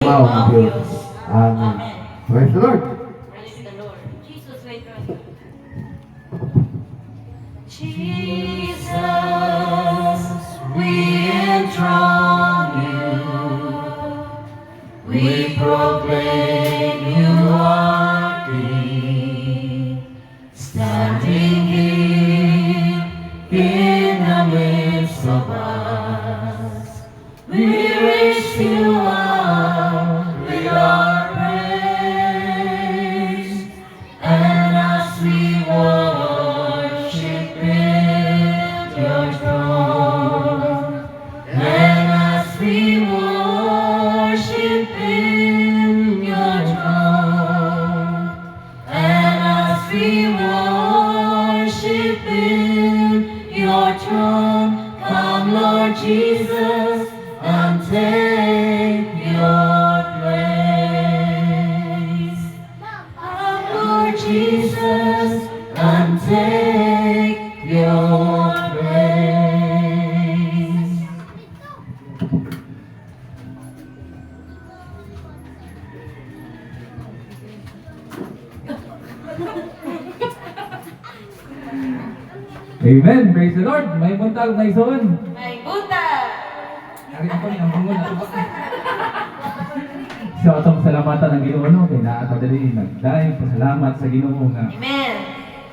Wow, Diyos. Amen. Praise the Lord. Praise the Lord. Jesus, wait, wait. Jesus, we enthrone you. We proclaim you are King, standing here in the midst of us. We raise you up with our praise, and as we worship in your throne, and as we worship in your throne, and as we worship in your throne, come Lord Jesus, and take your place. Come Lord Jesus, and take your place. Amen. Praise the Lord. May buntag, may soon. May buta! Ari ako ni ang bungon na tubak. So atong salamatan ng Ginoo no kay naa ta dali nagdayon pasalamat sa Ginoo nga Amen.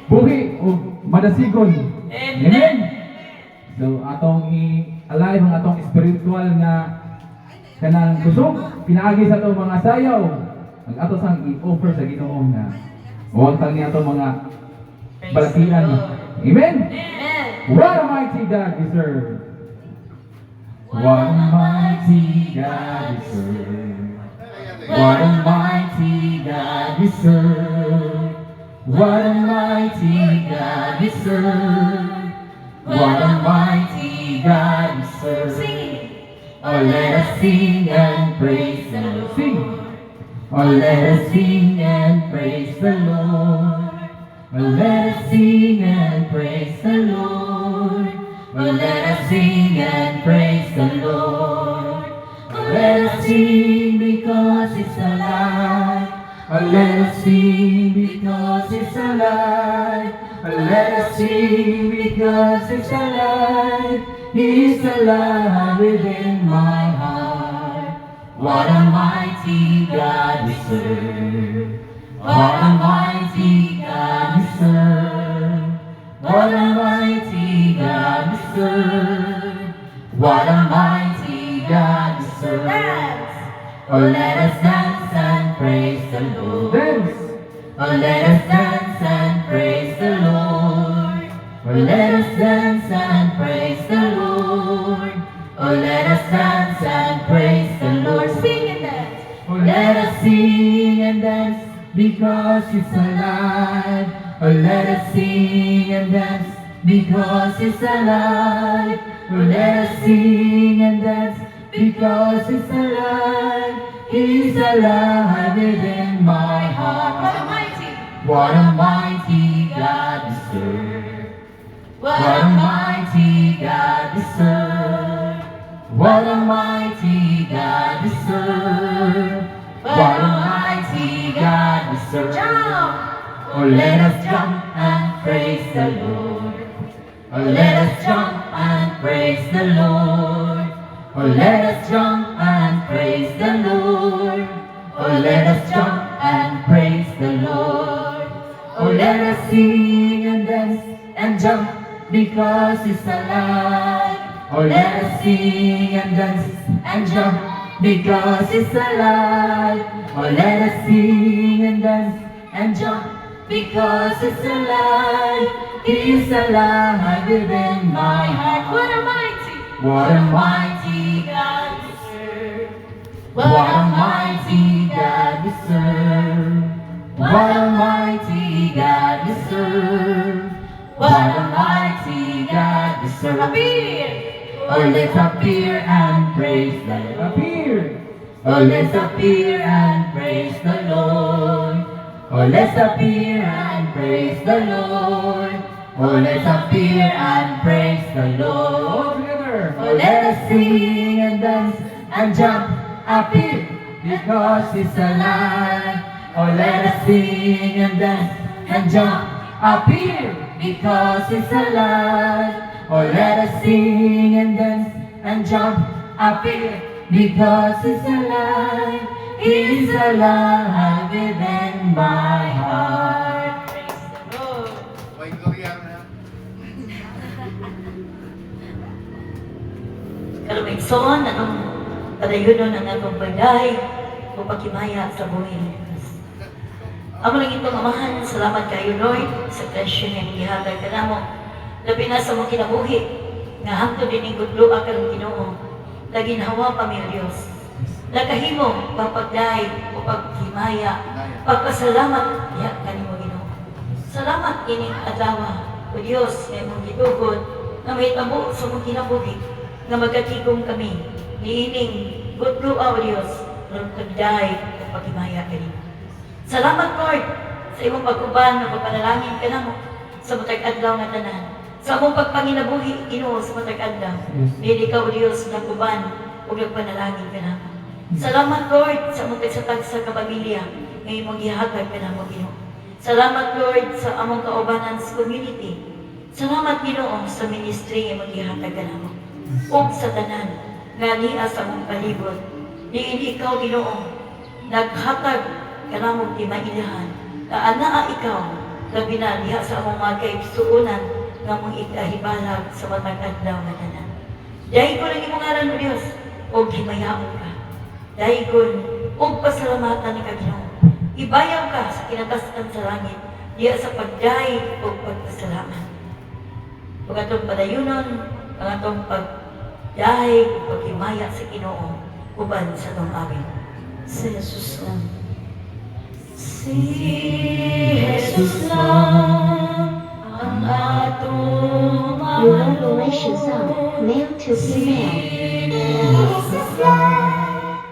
buhi ug madasigon. Amen. So atong i-alive ang atong spiritual nga kanang kusog pinaagi sa atong mga sayaw. Ang ato sang i-offer sa Ginoo nga huwag tang ni atong mga Praise balakian. the Lord. Amen. Amen. What a mighty God we serve. What a mighty God we serve. What a mighty God we serve. What a mighty God we serve. What a mighty God we serve. Sing. Oh, let us sing and praise the Lord. Sing. Oh, let us sing and praise the Lord. Oh, let us sing and praise the Lord. Oh, let us sing and praise the Lord. Oh, let us sing because it's alive. Oh, let us sing because it's alive. Oh, let us sing because it's alive. He's alive within my heart. What a mighty God we serve. What a mighty God we serve. What a mighty God we serve. What a mighty God we serve. Dance. Oh, let us dance and praise the Lord. Dance. Oh, let us dance and praise the Lord. Oh, let us dance and praise the Lord. Oh, let us dance and praise the Lord. Sing and dance. Oh, let us sing and dance because He's alive. Oh, let us sing and dance because He's alive. Oh, let us sing and dance because He's alive. He's alive within my What a heart. mighty. What a mighty God we serve. What a mighty God we serve. What a mighty God we serve. What a mighty God we serve. Jump. Oh, let us jump and praise the Lord. Oh, let us jump and praise the Lord. Oh, let us jump and praise the Lord. Oh, let us jump and praise the Lord. Oh, let us sing and dance and jump because He's alive. Oh, let us sing and dance and jump because He's alive. Oh, let us sing and dance and jump because He's alive. He's alive within my heart. What a mighty. What a mighty God we serve. What a mighty God we serve. What a mighty God we serve. What a mighty God we serve. Appear. Oh, let's appear and praise the Lord. Appear. Oh, let's appear and praise the Lord. Oh, let's appear and praise the Lord. Oh, let's appear and praise the Lord. All together. Oh, let us sing and dance and jump. Appear. because He's alive. Oh, let us sing and dance and jump up here, because He's alive. Oh, let us sing and dance and jump up here, because He's alive. He's alive within my heart. Praise the Lord. May Gloria na. Kalumikson, anong padayunon ang atong bagay o pagkimaya sa buhay ng Diyos. Amo lang itong amahan, salamat kayo Lord sa presyo ng ihatag ka na mo. Labi na sa mong kinabuhi, nga hangtod din ang gudlo akang Ginoo. Lagi hawa pa mi Diyos. Nakahimo, papagday o pagkimaya, pagpasalamat, ya kanimo Ginoo. Salamat ining adlaw, o Diyos, may mong gitugod, na may tabo sa mong kinabuhi, nga magatigong kami, niining gudlo o Diyos, ng pagday o pagkimaya kanimo. Salamat Lord sa imong pagkuban na pagpanalangin ka namo sa matag adlaw nga tanan. Sa among pagpanginabuhi Ginoo sa matag adlaw. Dili ka o Dios nagkuban ug nagpanalangin ka namo. Salamat Lord sa among tagsatag sa kapamilya nga imong gihatag ka namo Ginoo. Salamat Lord sa among kaubanan sa community. Salamat Ginoo sa ministry nga imong gihatag ka namo. Ug sa tanan nga niya sa among palibot. Diin ikaw Ginoo naghatag kanamong di mailahan, na anaa ikaw, labi na diha sa among mga kaibsuunan, nga mong ikahibalag sa matag adlaw na tanan. Dahil ko lang imong ngaran mo Diyos, o himayaan ka. Dahil ko, o pasalamatan ni Ginoo. Ibayaw ka sa kinatasan sa langit, diha sa pagday o pagpasalamat. Kung atong padayunon, ang atong pagday o paghimaya sa Ginoo, uban sa atong amin. Sa Jesus lang. Si Jesus lang ang atong Your revelation zone, male to female. Jesus lang.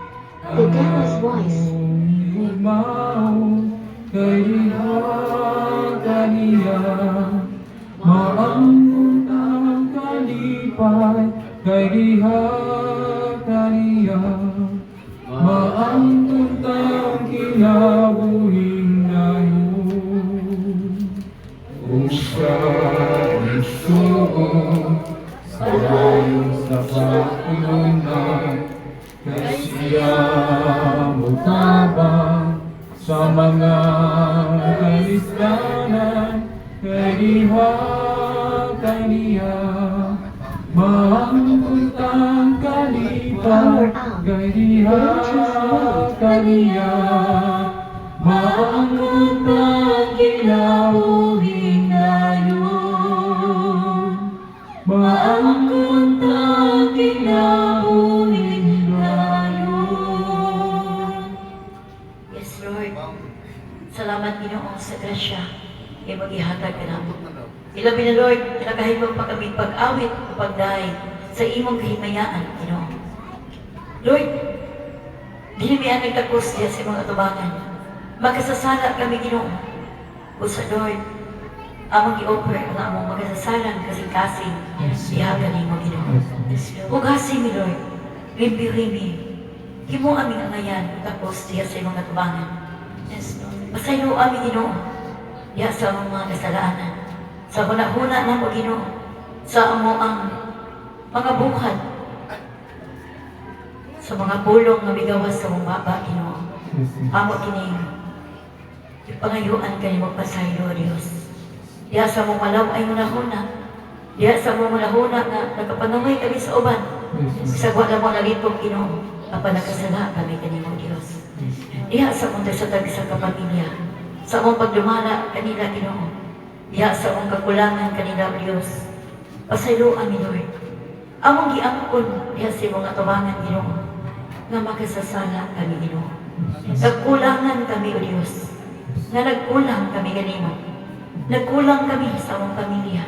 The devil's voice. Kay diha kaniya, maamot ang kalipay. Kay diha kaniya, maamot ang kinabuhing ngayon. Usa isuon sa layo sa pagtulunan, kay siya mutabang sa mga kalistanan. Kay diha kaniya, maamot ang kalipay. Kay diha kaniya, maamot ang kinabuhing ngayon. Maamot ang kinabuhing ngayon. Yes, Lord. Salamat Ginoo sa grasya. Kaya mag-ihatag ka namo. Ilabi na Lord, pinagahimog pa kami pag-awit o pagdahay sa imong kahimayaan, Ginoo. Lord, dili mi ang nagtakos diya sa mga atubangan. Magkasasala kami Ginoo. O sa Lord, among gi-offer ang among magkasasalan kasing-kasing. Ihagan nimo Ginoo. Hugasin mi Lord, limpihin mi. Himo aming angayan, tapos diya sa imong atubangan. Pasaylo aming Ginoo, diya sa among mga kasalanan. Sa huna-huna na mo Ginoo, sa amo ang mga bukad, sa mga pulong nga migawas sa mong baba Ginoo. Amo kining ipangayuan kanimo pasaylo Dios. Diya sa mong malaw ay huna-huna, diya sa mong huna-huna nga nakapanamay kami sa uban. Sagwa na mo nalitong Ginoo, apan nakasala kami kanimo Dios. Diya sa mong tagsatag sa kapamilya, sa mong pagdumala kanila Ginoo. Diya sa mong kakulangan kanila Dios. Pasaylo amin Lord. Among giangkon diya sa mong atubangan Ginoo, nga makasasala kami Ginoo. Nagkulangan kami o Dios, nga nagkulang kami kanimo. Nagkulang kami sa among pamilya.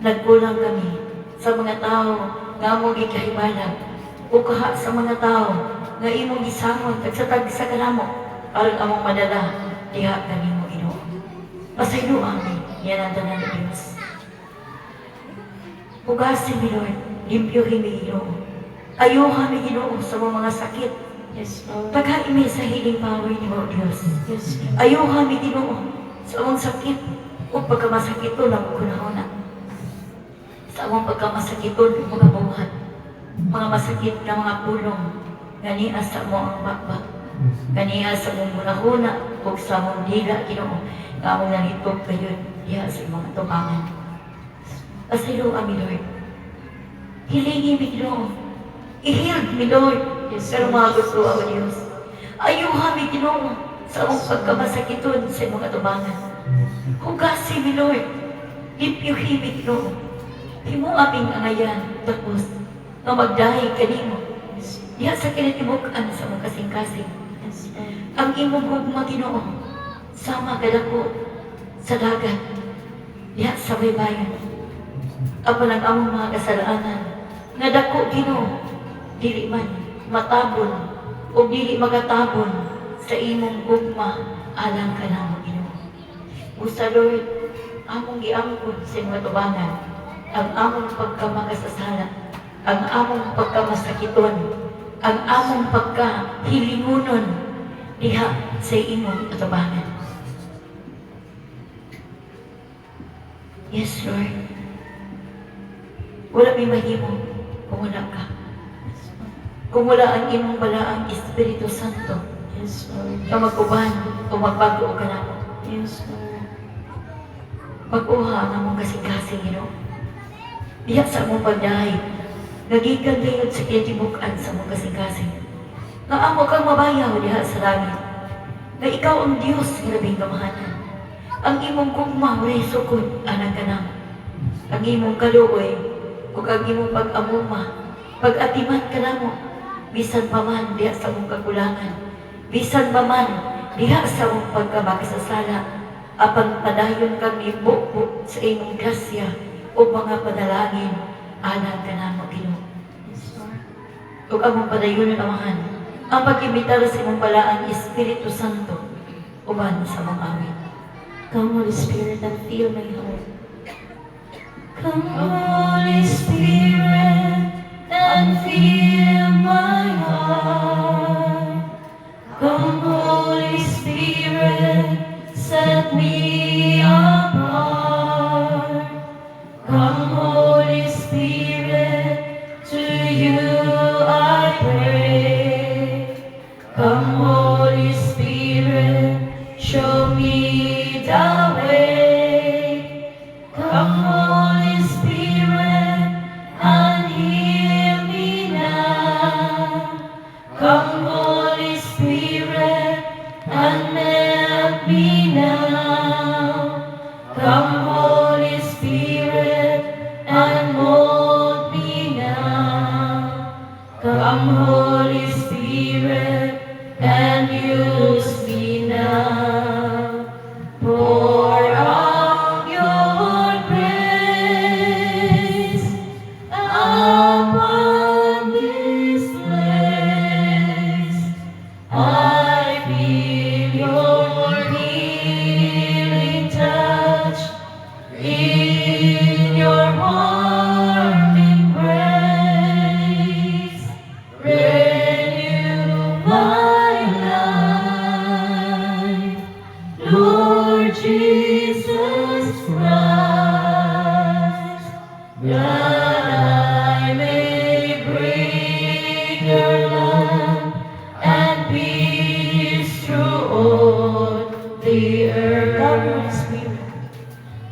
Nagkulang kami sa mga tao nga among gikahibalag, o kaha sa mga tao nga imong gisangon tagsatag sa kanamo aron among madala diha kanimo Ginoo. Pasaylo amin, yan ang tanan ng Diyos. Hugasin mi Lord, limpyohin mi Ginoo. Ayuhan mi Ginoo sa mga sakit Yes, Lord. Pagkaimi sa healing power ni mo, Diyos. Yes, Lord. Ayaw kami Ginoo sa among sakit o pagkamasakit to lang kunahuna. Sa among pagkamasakit mga buhat, mga masakit na mga pulong, ganiya sa mo ang bakbak, ganiya sa mong hunahuna o sa mong dila, Ginoo, nga among nalitog kayo diha sa mga tumangan. Asilo kami, Lord. Hilingi mi, Ginoo. I-heal mi, Lord. Pero mga gusto ako, Diyos. Ayaw kami, Ginoo, sa among pagkamasakiton sa mga tumangan. Hugasi mi, Lord. Ipyuhi mi, Ginoo. Himo aming angayan, tapos nga magdahi kanimo. Diha sa kinatibukan sa mga kasing-kasing. Ang imong hugma, Ginoo, sama kadako sa dagat. Diha sa baybayon. Apan ang among mga kasalanan, nga dako, Ginoo, dili man matabon o dili magatabon sa imong gugma alang ka namo, Ginoo. Usa, Lord, among giangkon sa imong tubangan ang among pagkamagasasala, ang among pagkamasakiton, ang among pagkahilingunon diha sa imong tubangan. Yes, Lord. Wala may mahimo kung wala ka. Kung wala ang imong balaang Espiritu Santo, Yes, Lord. na mag-uban o magbago ka na mo. Yes, Lord. Pag-uha ang among kasing-kasing, Ginoo. Diha sa among pagdahay, nagikan gayud sa kinatibukan sa among kasing-kasing. Nga amo kang mabayaw diha sa langit. Nga ikaw ang Diyos nga labing kamahanan. Ang imong gugma walay sukod anang kanang. Ang imong kaluoy ug ang imong pag-amuma, pag-atiman ka namo, bisan pa man diha sa among kakulangan, bisan pa man diha sa among pagkamakasasala, apan padayon kami bukbuk sa imong grasya o mga panalangin alang ka namo, Ginoo. Yes, Lord. Ug among padayon amahan ang pag-imitar sa imong balaang Espiritu Santo uban sa mga amin. Come, Holy Spirit, and fill my heart. Come, Holy Spirit, and fill my heart. Come, Holy Spirit, set me apart. Come, Holy Spirit, to you I pray. Come, Holy Spirit, show me the way. Come, Holy Spirit, and heal me now. Come, Holy Spirit, and melt me now. Come, Holy Spirit, and mold me now. Come, Holy Spirit, and use me now. Pour out your grace upon this place. I feel your healing touch in your warm embrace. Renew my life, Lord Jesus Christ, that I may bring your love and peace through all the earth.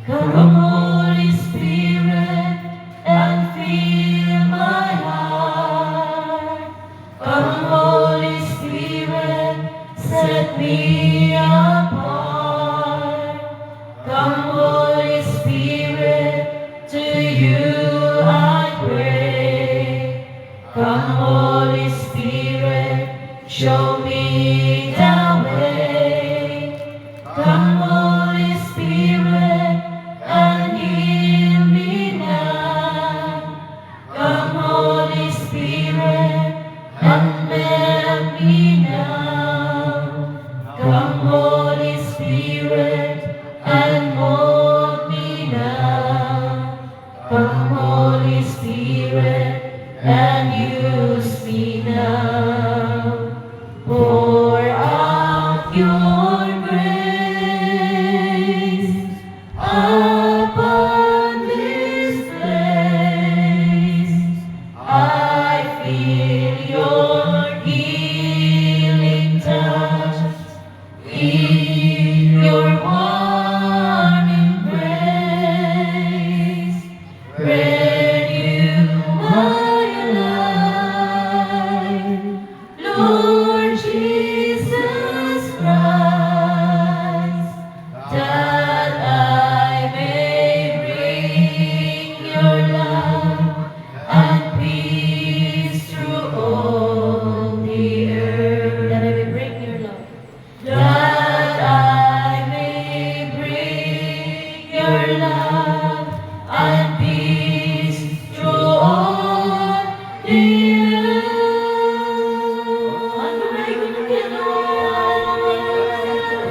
Come, Holy Spirit, and fill my heart. Come, Holy Spirit, set me apart. Come, Holy Spirit, to you I pray. Come, Holy Spirit, show me the way. Come, Holy Spirit, and heal me now. Come, Holy Spirit, and melt me now. Come, Holy Spirit, and mold me now. Come, Holy Spirit, and use me now. Jesus Christ, that I may bring your love and peace through all the earth. That I may bring your love. That I may bring your love and peace through all the earth.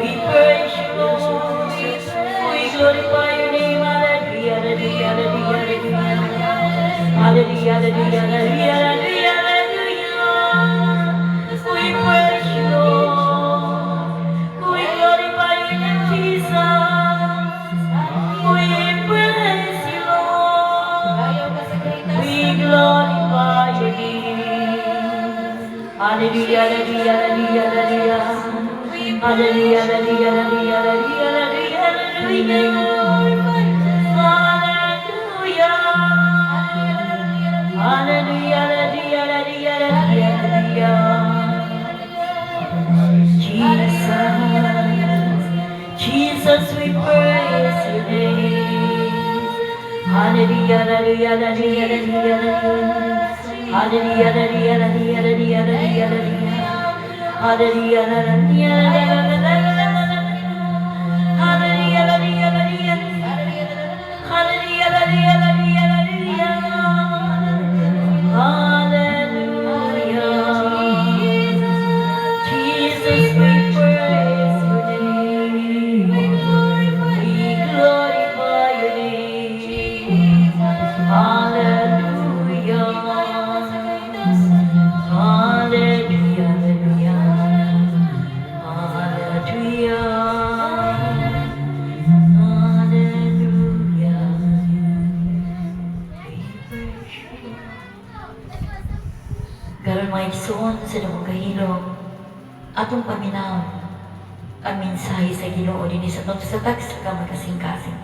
We praise you, Lord. We glorify your name. Hallelujah, hallelujah, hallelujah, hallelujah, hallelujah, hallelujah, hallelujah, hallelujah. We praise you, Lord. We glorify your name, Jesus. We praise you, Lord. We glorify your name. Hallelujah, hallelujah, hallelujah, hallelujah. Hallelujah, hallelujah, hallelujah, hallelujah, hallelujah, hallelujah. Hallelujah, hallelujah, hallelujah, hallelujah. Jesus, we praise your name. Hallelujah, hallelujah, hallelujah, hallelujah. Hallelujah, hallelujah, hallelujah, hallelujah, hallelujah. Hallelujah, hallelujah, hallelujah, hallelujah. Hallelujah, hallelujah, hallelujah, hallelujah. Jesus, we praise your name. We glorify your name. Hallelujah. Hallelujah, hallelujah. Hallelujah. Hallelujah. Karon mga igsoon sa damong kahilom, atong paminaw ang mensahe sa Ginoo dinhi sa atong sa magkasing-kasing.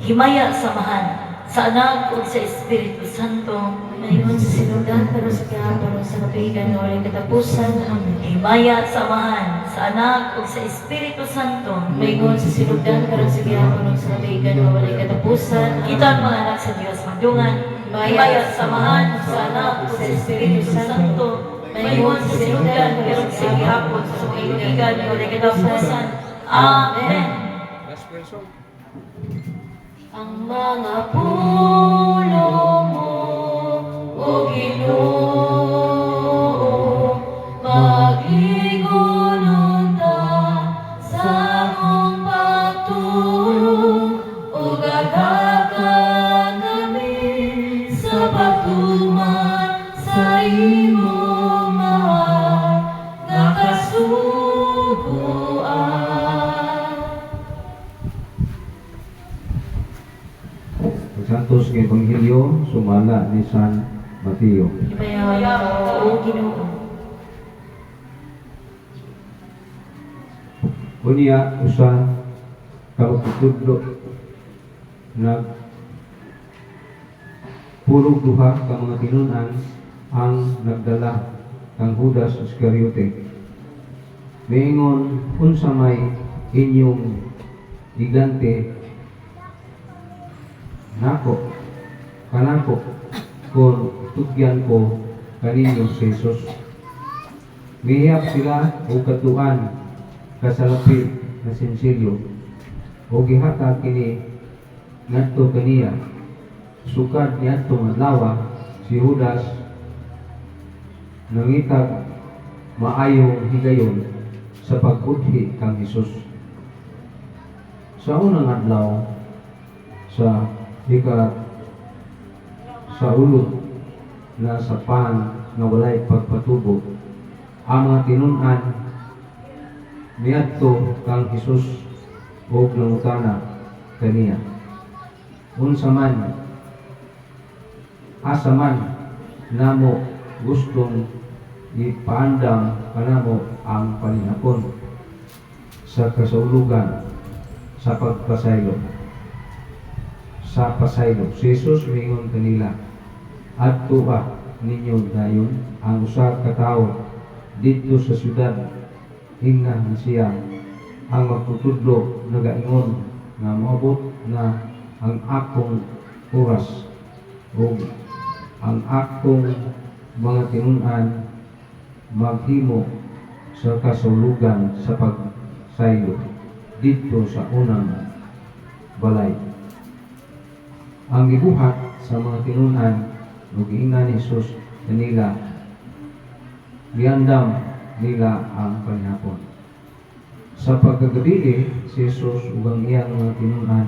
Himaya samahan sa Anak ug sa Espiritu Santo, Ngayon sa sinugdan, pero sa kinaparon sa katuigan na walang katapusan. Amen. himaya samahan sa Anak ug sa Espiritu Santo. Ngayon sa sinugdan, pero sa kinaparon sa katuigan na walang katapusan. Kita ang mga anak sa Diyos magdungan. Himaya samahan sa Anak ug sa Espiritu Santo. Ngayon sa sinugdan, pero sa gihapon sa mga kaibigan na walang katapusan. Amen. Ang mga pulong mo, O Ginoo, magligonon ta sa mong pagtulong, ug agakan kami sa pagtuman sa imong mahal nga kasuguan. Santos ng Ebanghelyo, sumala ni San Mateo. Himaya mo, O Ginoo. Unya usa kauputudlo nag purog duha ka mga tinunan ang nagdala kang Judas Iscariote. Miingon unsa may inyong gigante nako kanako kung tugyan ko kaninyo si Jesus. Mihiyap sila o katuan kasalapit na sinsilyo o gihatag kini ngadto kaniya sukad niadto adlaw si Judas nangitag maayong higayon sa pagbudhi kang Jesus. Sa unang adlaw sa sa ulod na sa pan nga walay pagpatubo ang mga tinunan niadto kang Jesus ug nangutana kaniya unsa man asa man namo gustong ipaandam kanamo ang paninapon sa kasaulugan sa pagpasaylo. Sa pasaylo, si Jesus mingon kanila, adto ba ninyo dayon ang usa ka tawo dito sa syudad, hingga na siya ang magtutudlo nagaingon nga maabot na ang akong oras o ang akong mga tinun-an maghimo sa kasaulugan sa pagsaylo dito sa unang balay. Ang gibuhat sa mga tinun-an ug giingnan ni Jesus kanila, giandam nila ang panahon. Sa pagkagabi si Jesus ug ang iyang mga tinun-an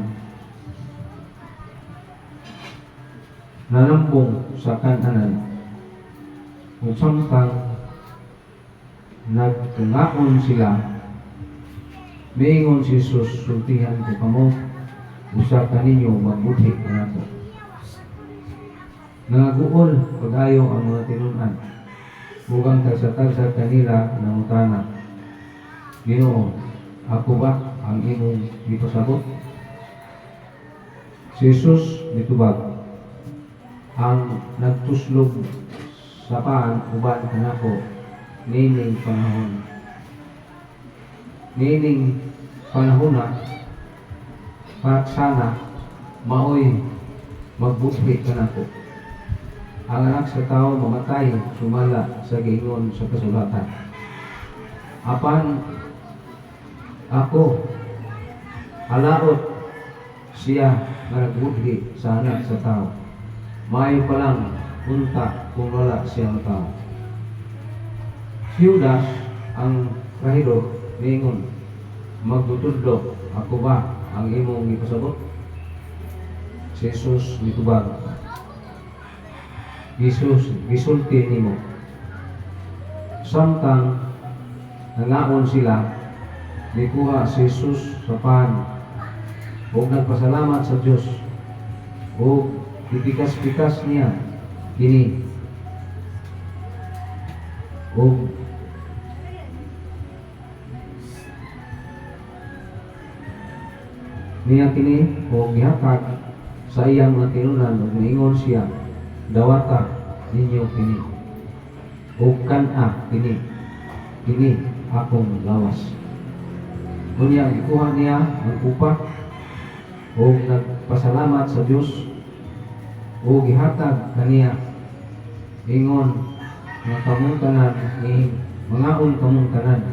nalambong sa kan-anan ug samtang nagtungaon sila, miingon si Jesus, sultihan ko kamo, usa ka ninyo magbuti kanako. Nangaguol pag-ayo ang mga tinun-an, ug ang tagsa-tagsa kanila nangutana, Ginoo, ako ba ang imong gipasabot? Si Jesus mitubag, ang nagtuslog sa paan uban kanako nining panahon. Nining panahon na para sana maoy magbuti kanako. Ang anak sa tao mamatay sumala sa giingon sa kasulatan. Apan ako halaot siya nga nagbuti sa anak sa tao. Maayo pa lang unta kung wala siyang tao. Si Judas ang kahiro ningon, magtutudlo ako ba ang imong ipasabot? Si Jesus mitubag, Jesus gisulti nimo. Samtang nangaon sila, nikuha si Jesus sa pan ug nagpasalamat sa Dios ug ipikas-pikas niya kini ug niya kini ug gihatag sa iyang mga tinunan ug niingon siya, dawata ninyo kini ug kan-a kini akong lawas. Unya gikuha niya ang upa ug nagpasalamat sa Dios ug gihatag kaniya, ingon nga kamong tanan ni mangaon kamong tanan.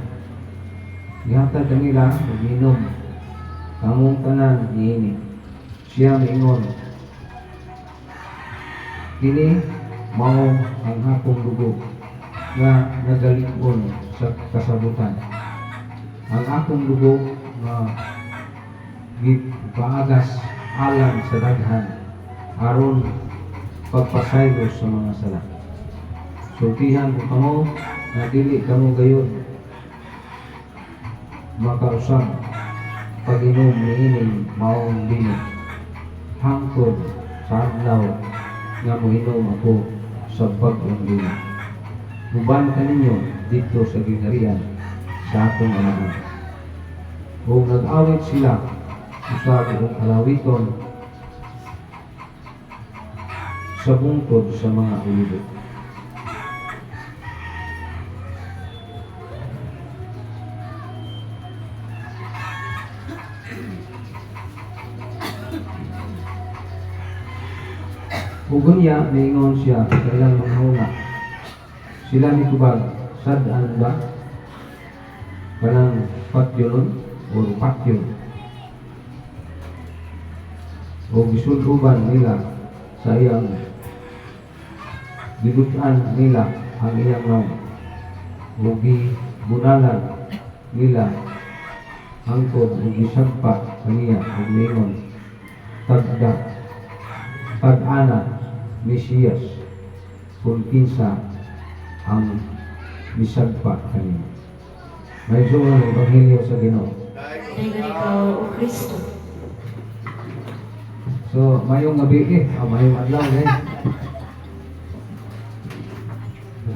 Gihatag kanila ug minom kamong tanan niini. Siya miingon, kini mao ang akong dugo nga nagalig-on sa kasabutan. Ang akong dugo nga gipaagas alang sa daghan aron pagpasaylo sa mga sala. Sultihan ko kamo na dili kamo gayon makausap pag-inom niining maong bino hangtod sa adlaw nga moinom ako sa bag-ong bino. Uban kaninyo dito sa gingharian sa atong amahan. Ug nag-awit sila usab og alawiton sa bungtod sa mga ulibo. Ugunya, niingon siya sa ilang mga huna. Sila mitubag, sad-an ba? Kanang patyon o patyon. O gisuluban nila sa iyang gibutan nila ang iyang naong. O gibunalan nila hangtod o gisagpa kaniya o niingon. Tag-ana Mesiyas kung kinsa ang misagpa kanina. May suman ang Ebanghelyo sa Ginoo. Dayon ikaw, O Kristo. So, mayong gabi mayong adlaw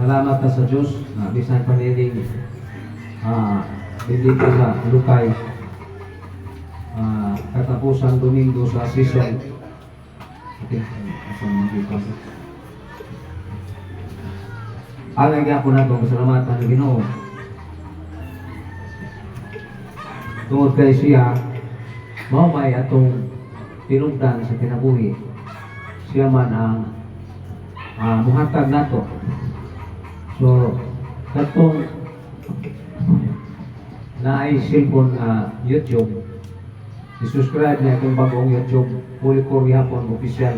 salamat ta sa Diyos na bisan pa niling dito sa Lukay katapusang Domingo sa season. Okay, alay nga po na kung salamatan ng Ginoo. Tungod kay siya, maumay atong tinugdan sa kinabuhi. Siya man ang muhatag nato. So, katong na ay cellphone YouTube, i-subscribe niya itong bagong YouTube, Holy Corey Hapon Official.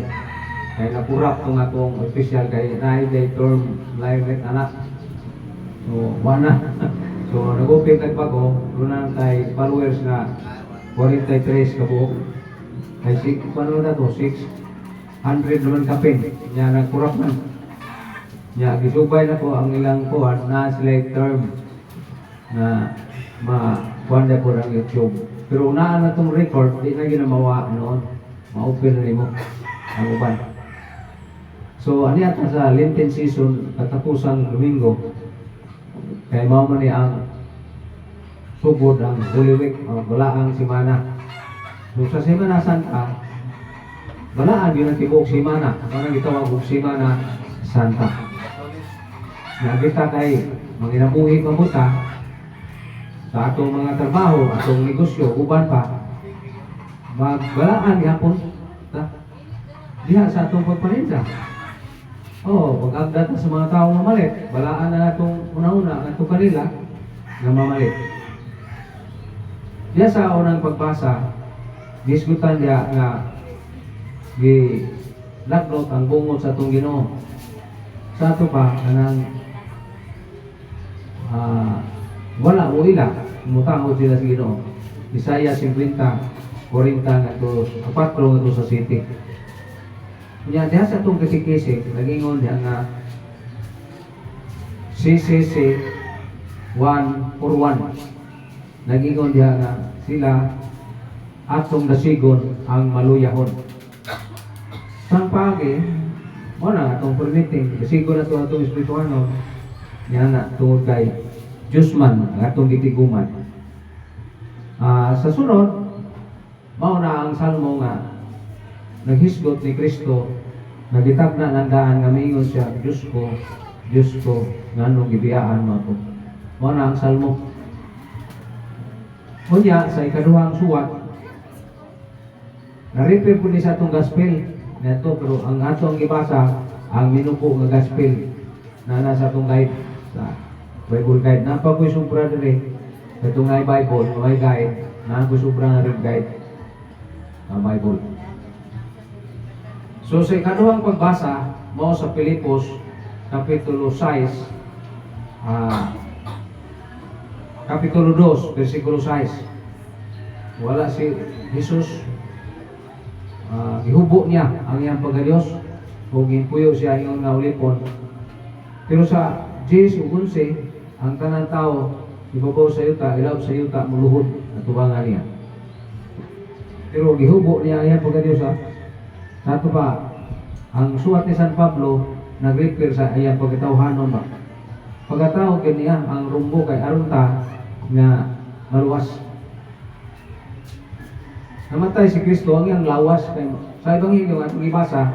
Kaya napurap itong atong official kay na-day term live right anak. So, wala. So, nag-open nagbago, doon kay followers na 43 kabuok. Kay paano na to? 600 naman kapin. Niya nagkurap man. Niya, gisubay na po ang ilang kuhan na sila term na ma-kuhan po ng YouTube. Pero unaan na itong record, di na ginamawa noon. Ma-open na mo ang uban. So, ano yata sa Lenten season, katapusang Domingo, kaya mao man ni ang sugod ang Holy Week, balaang simana. So, sa Semana Santa, balaan yun ang tibuok simana. Parang gitawag og Semana Santa. Nagita kay manginabuhi mabuta sa atong mga trabaho, atong negosyo, uban pa, magbalaan gihapon diha sa atong pagpaninda. Pag-agdat sa mga taong mamalit, balaan na natong una-una at kanila na mamalit. Diya sa unang pagbasa, diskutan diya nga gi-lagnot ang bungot sa atong Ginoo. Sa ato pa, kanang wala mo ila, mutahod sila sa Ginoo. Isaiah 50, 40 nga to, 4 nga to sa city. Kanya diha sa itong kisi-kisi, nagingon diha nga CCC 141. Nagingon diha nga sila atong nasigon ang maluyahon. Sang pagi, mo na atong permitting, nasigon na ito atong espirituano, niya na tungod kay Diyos man ang atong gitiguman. Sa sunod, mao na ang salmo nga naghisgot ni Kristo, nagitag na ng daan nga mingon siya, Diyos ko, nganong gibiyaan mo ako. Mao na ang salmo. Kunya, sa ikaduhang suwat, na-repair po ni sa itong gospel neto, pero ang atong ibasa, ang minupo nga gospel na nasa itong guide, sa Bible guide. Napagoy sobra rin itong nga Bible, may guide, napagoy sobra na rin guide na Bible. So sa ikaduhang pagbasa mo sa Pilipos Kapitulo 6 Kapitulo 2 versikulo 6, wala si Jesus, gihubo niya ang iyang pagkadiyos o ginpuyo siya ingon nga ulipon. Pero sa 10:11 ang tanang tao ibabaw sa yuta, ilaw sa yuta, muluhod at tubangan niya. Pero gihubo niya ang iyang pagkadiyos. Sato pa, ang suwat ni San Pablo nag-refer sa iyang pagkatawhanon ba. Pagkatao kaniya ang rumbo kay aron ta nga maluwas. Namatay si Kristo ang iyang lawas kay sa ebanghelyo nga ibasa.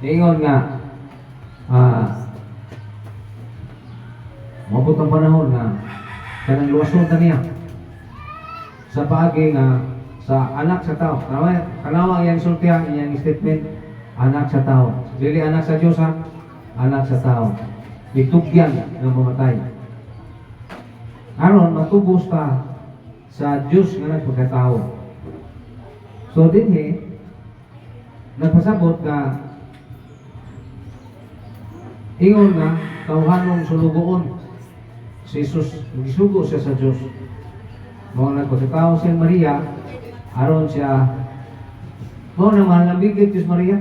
Ingon nga mabot ang panahon nga kanang luwason ta niya sa paagi nga sa anak sa tao. Kanawa iyang sultihan, iyang statement, anak sa tao. Dili anak sa Diyos ha, anak sa tao. Itugyan ng mamatay. Aron, matubos ta sa Diyos nga nagpagkatao. So dinhi, nagpasabot ka, ingon nga, tawhanong sulugoon. Si Jesus, nagisugo siya sa Diyos. Mga nagpagkatao si Maria, aron siya mo na malambigit Diyos Maria.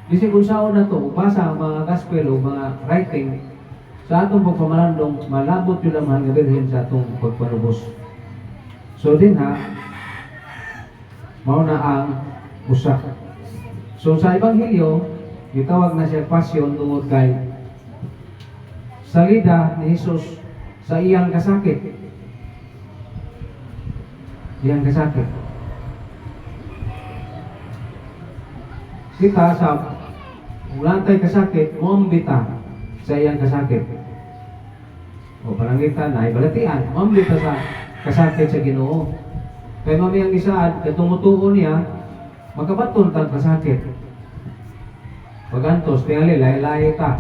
Bisig kung saan na to, basa ang mga gospel o mga writing sa atong pagpamalandong, malabot yun ang mahal nga birhen sa atong pagpanubos. So din ha, mao na ang usa. So sa ebanghelyo, gitawag na siya pasyon tungod kay salida ni Jesus sa iyang kasakit. Iyang kasakit. Kita sa wala tayo kasakit, muambita sa iyang kasakit. O panangitan na, ibalatian, muambita sa kasakit sa Ginoo. Kaya mamayang isaan, katumutuon niya, magkabaton tang kasakit. Pagantos, tingali, laylay ta.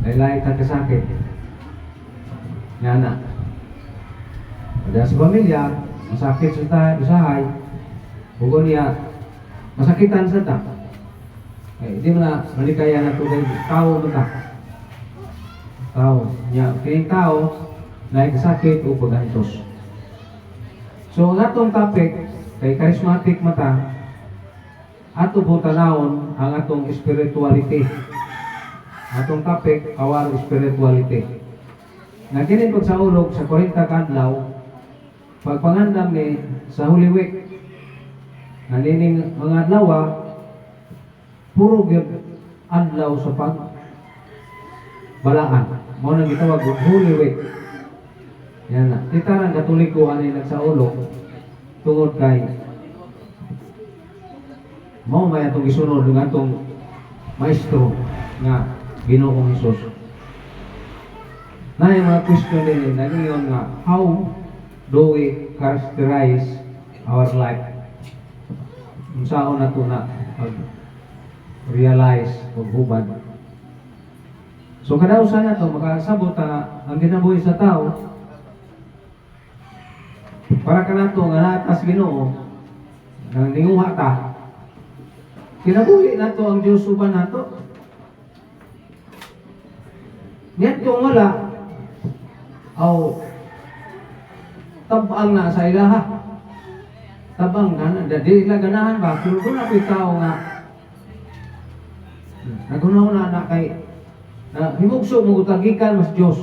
Laylay ta kasakit. Nga na. Pada sa pamilya, masakit sa usahay, bugo niya, masakitan sa ta. Eh, di mo na malikaya na ito tao mo ta. Tao. Niya, kining tao, na kasakit o pagantos. So, ang atong topic, kay charismatic mata, ato po tanawon ang atong spirituality. Atong topic, our spirituality. Nagkinin pag sa ulog, sa 40 kadlaw, pagpangandam ni sa Holy Week, nanining mga adlaw, puro gyud adlaw sa pagbalaan. Mao nang gitawag og Holy Week. Yan na. Kita ran Katoliko ani nagsaulog tungod kay mao may atong gisunod ng atong maestro nga Ginoong Hesus. Na yung mga question din nagingon nga how do we characterize our life? Unsaon nato na realize o hubad. So kadausan na to makasabot na ang ginabuhi sa tao para kanato nga natas Ginoo nang ninguha ta. Kinabuhi nato ang Dios uban nato. Niyadto wala aw tabang na sa ilaha. Tabang na dili la ganahan ba pero kung ako'y tao nga nagunaw na kay himugso mo utagikan mas Dios.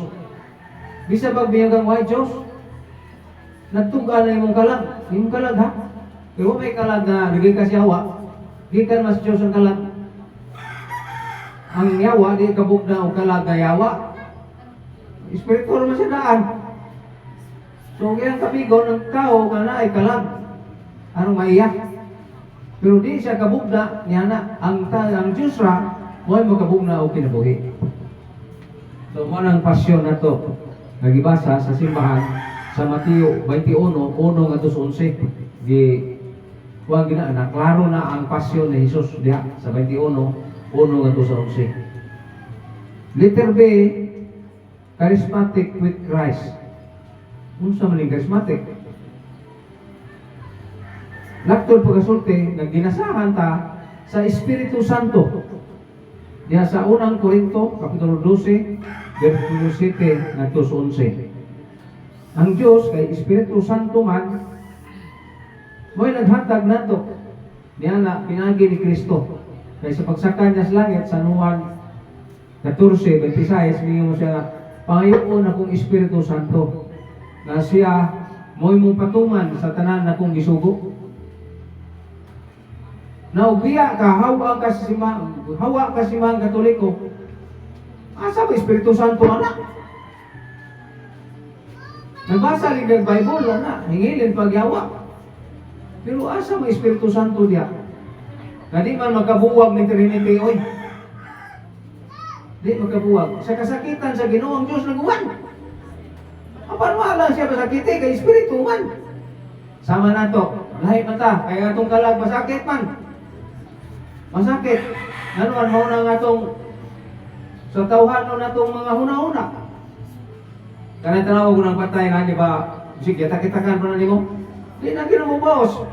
Bisa bag biyagang way Dios. Nagtuga na imong kalag. Imong kalag ha. Pero may kalag na bigay ka si Hawa. Gikan mas Dios ang kalag. Ang yawa di kabuk na og kalag na yawa. Espiritual man siya daan. So kaya kapigo ng tao nga na ay kalag. Anong maiyak? Pero di siya kabugna niya na ang Diyos ra mo ay makabugna o kinabuhi. So mo nang pasyon na to nagibasa sa simbahan sa Mateo 21:1 ngadto 11 di wa gina na klaro na ang pasyon ni Hesus diha sa 21:1 ngadto sa 11. Letter B, charismatic with Christ. Unsa man ni charismatic? Laktol pagasulti, nagdinasahan ta sa Espiritu Santo. Diya sa unang Korinto, Kapitulo 12, versikulo 7, ngadto sa 11. Ang Diyos kay Espiritu Santo man, mo'y naghatag nato. Diya na, pinagi ni Kristo. Kaya sa pagsaka niya sa langit, sa Juan 14:26, mingon mo siya, Panginoon akong Espiritu Santo, na siya mo'y mong patuman sa tanan akong gisugo. Naubiya ka, hawa ka si mga Katoliko. Asa ba Espiritu Santo anak? Nagbasa rin ng Bible, na hingilin pagyawa. Pero asa mo Espiritu Santo diya? Na di man magkabuwag ng Trinity, oy. Di magkabuwag. Sa kasakitan sa Ginoong Diyos naguwan. Apan wala siya masakiti kay Espiritu man. Sama na to. Lahi mata, kaya itong kalag masakit man. Masakit. Nanuan mo na nga itong sa tawhan na itong mga huna-huna. Kanang tanaw ko ng patay na, di ba? Sige, takitakan pa na ni mo. Di na kinamubaos.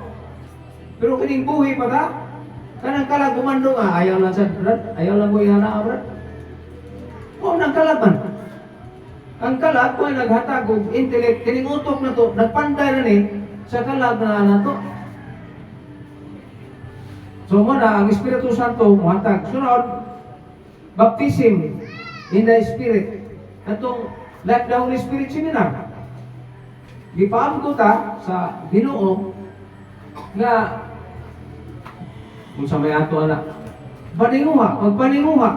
Pero kining buhi pa ka. Kanang kalag kumando nga. Ayaw lang sa brad. Ayaw lang mo ihana, brad. O, nang kalaban. Ang kalag ko ay naghatag og intellect. Kining utok na to, nagpanday na ni sa kalag na to. So muna, ang Espiritu Santo muhatag. Sunod, baptism in the Spirit. Katong like the Holy Spirit seminar. Gipaam ko ta sa Ginoo nga kung sa may ato anak magpaninguha.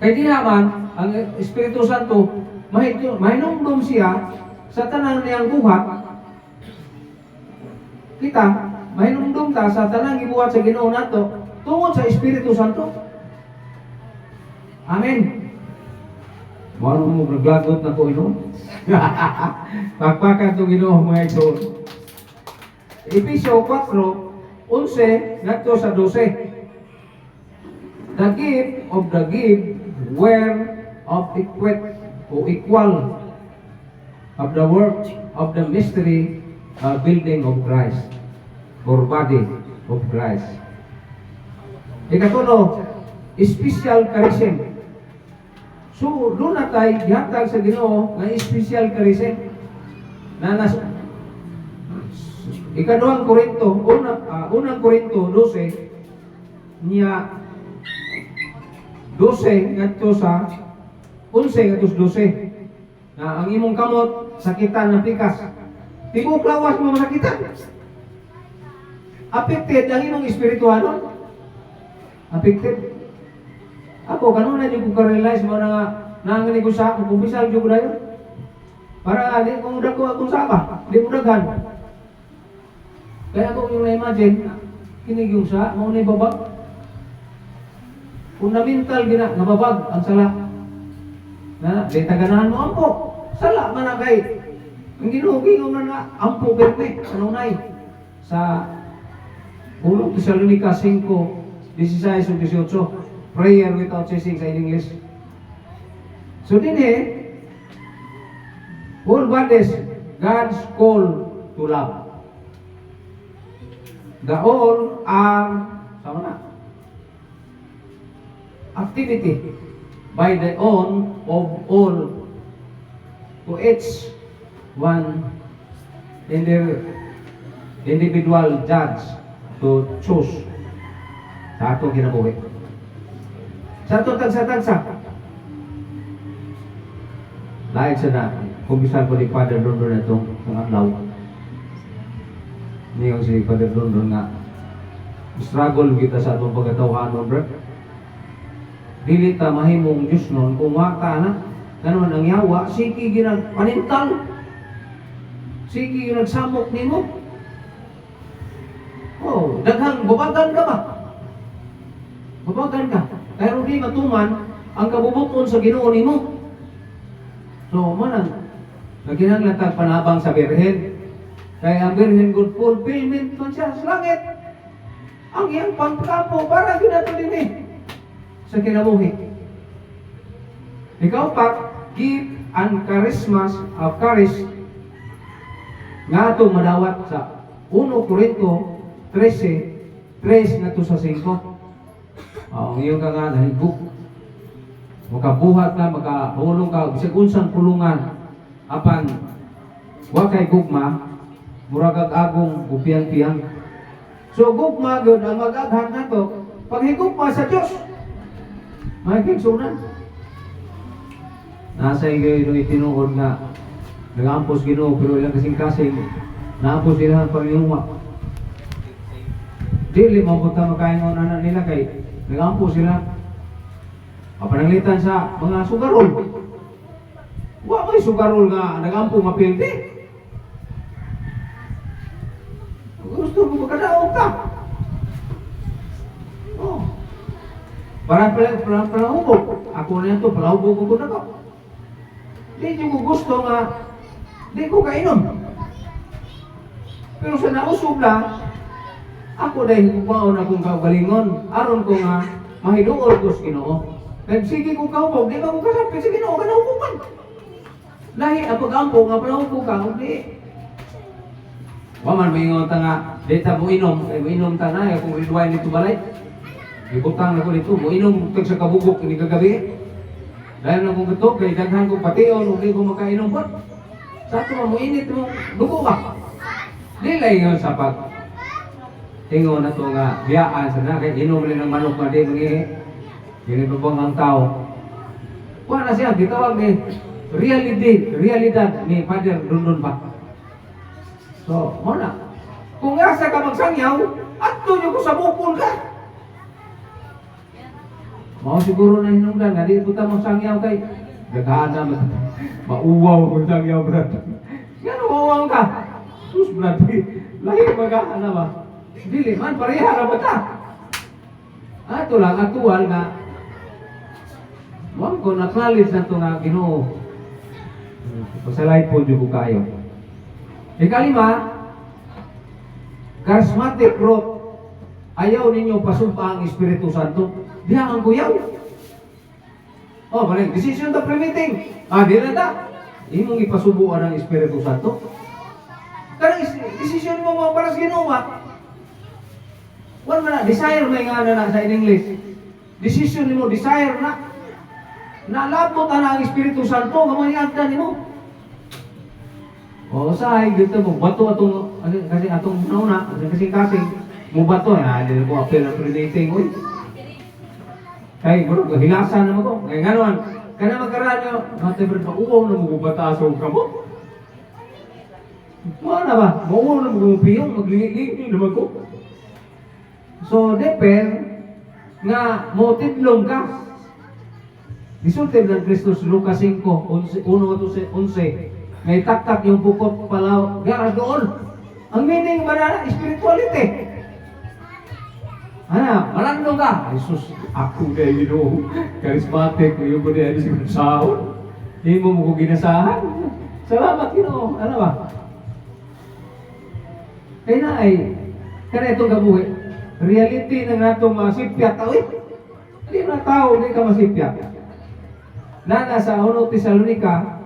Kaya di naman, ang Espiritu Santo, mahinumdum siya sa tanang niyang buhat. Kita, mahinumdum ta sa tanang gibuhat sa Ginoo nato tungod sa Espiritu Santo. Amen. Mano mo naglagot na ko ino? Pagpakan itong Ginoo mga ito. Efesio 4:11 ngadto sa 12. The gift of the gift were of equal of the work of the mystery building of Christ or body of Christ. Ikatulo, special charism. So, doon na tayo gihatag sa Ginoo nga special charism na ikaduhang Korinto, unang Korinto 12 niya 12 ngadto sa 11 ngadto sa 12 na ang imong kamot sakitan ng pikas. Tibok lawas mo masakitan. Affected ang imong espirituhanon. Affected. Ako kanon na yung ko-realize mo na nangani ko sa kung bisal jud dayon. Para di ko dako akong saba, di mo daghan. Kaya ako yung na-imagine kinig yung sa mo ni babag. Fundamental gina nababag ang sala. Na di taganahan mo ampo. Sala man na kay ang ginugi nga na ampo perme kanunay sa 1 Tesalonica 5:16 o 18. Prayer without ceasing sa English. So din all bodies God's call to love. The all are sama na activity by the own of all to each one in their individual judge to choose sa ato kinabuhi. Sa ato tagsa-tagsa. Lain sa na, kumpisan ko ni Father London na itong adlaw. Niyang si Father London nga struggle kita sa atong pagkatawhanon, bro. Dili ta mahimong Diyos nun kung waka na kanon ang yawa, sige ginag panintal, sige ginag samok nimo. Oh, daghang babagan ka ba? Babagan ka. Pero di matuman ang kabubuton sa Ginoo nimo. So, manang naginanglatag panabang sa Birhen. Kaya ang Birhen good fulfillment man siya sa langit. Ang iyang pagkapo para ginato din sa kinabuhi. Ikaw pa, gift and charismas of charis nga ito madawat sa 1 Corinto 13:3 nga ito sa 5. Ang iyong ka nga nahiguk. Makabuhat ka, makahulong ka, bisag unsang pulungan. Apan, wakay gugma, murag agong gupiyang-piyang. So gugma, yun ang mag-aghan na to, paghigugma sa Diyos. Makikigsunan. Nasa yung itinuod na nag-ampos Ginoo pero ilang kasing-kasing naampos nila ang panginguma. Dili mabuta makaingon na nila kay nag-ampos sila. Pananglitan sa mga sugarol. Wa may sugarol nga nag-ampo mapildi. Gusto mo magkadaog ka. Oh. Para hubog. Ako na ito, para hubog ko na ko. Di ko gusto nga, di ko kainom. Pero sa nausog lang, ako dahil kumaon akong kaugalingon, aron ko nga, mahiduol ko sa Ginoo. Sige kong kahubog, di ba ko kasabi, sa Ginoo ka nahubugan. Lahi, ang pag-ampo nga, palahubog ka, hindi. Waman, maingon ta nga, di ta mo inom ta na, kung ridway nito balay. Ibutang na ko nito, mo inom tag sa kabubok, hindi kagabi. Dahil na kong ito, kay daghan kong pation, hindi ko makainom po. Sa ito mo init mo, dugo ba? Di lang yun sa pag tingo na ito nga, biyaan sa na, kaya inom rin ng manok na di mangihi. Yun ito pong ang tao. Kuha na siya, gitawag ni realidad ni Father London ba? So, muna. Kung asa ka magsangyaw, at tunyo ko sa bukol ka. Mao siguro na hinungdan, nga di puta mo sangyaw kay gagana mauwaw kung sangyaw brad. Nga mauwaw ka. Sus brad, lahi magana ba? Dili man pareha ra ba ta? Ato lang aktual nga mo ko na-acknowledge na ito nga Ginoo. Pasalay po dyan ko kayo. Ikalima, charismatic growth. Ayaw ninyo pasumpa ang Espiritu Santo. Diyan ang kuyaw. Oh, balik. Decision to pre-meeting. Di na ta. Imong ipasubuan ang Espiritu Santo. Karang decision mo para sa Ginoo. Wala na. Desire may nga na sa in English. Decision mo, desire na. Nalabot na ang Espiritu Santo. Kamayagdan mo. O sahay, dito mo, bato atong, kasi atong nauna, kasing-kasing, mo bato, hindi na po apel ang pre-meeting. Uy. Kaya, bro, hilasan naman ko. Kaya gano'n, kaya magkaraan nyo, matibad pa, uwaw na mo batasong ka mo. Ano ba? Mauwaw na mo gumupiyong, maglingin naman ko. So, depend, nga, motidlong ka. Isultib ng Kristus, Lucas 5, 1-11, may tak-tak yung bukot palaw, garas doon. Ang meaning ba na, spirituality. Malandong ka. Jesus, ako kayo Ginoo. Charismatic, yung ba niya si sahod? Hindi mo ko ginasahan. Salamat Ginoo. Ano ba? Kaya na ay, kaya itong gabuhi, reality ng atong masipyat. Hindi na tao, hindi ka masipyat. Sa 1 Tesalonica,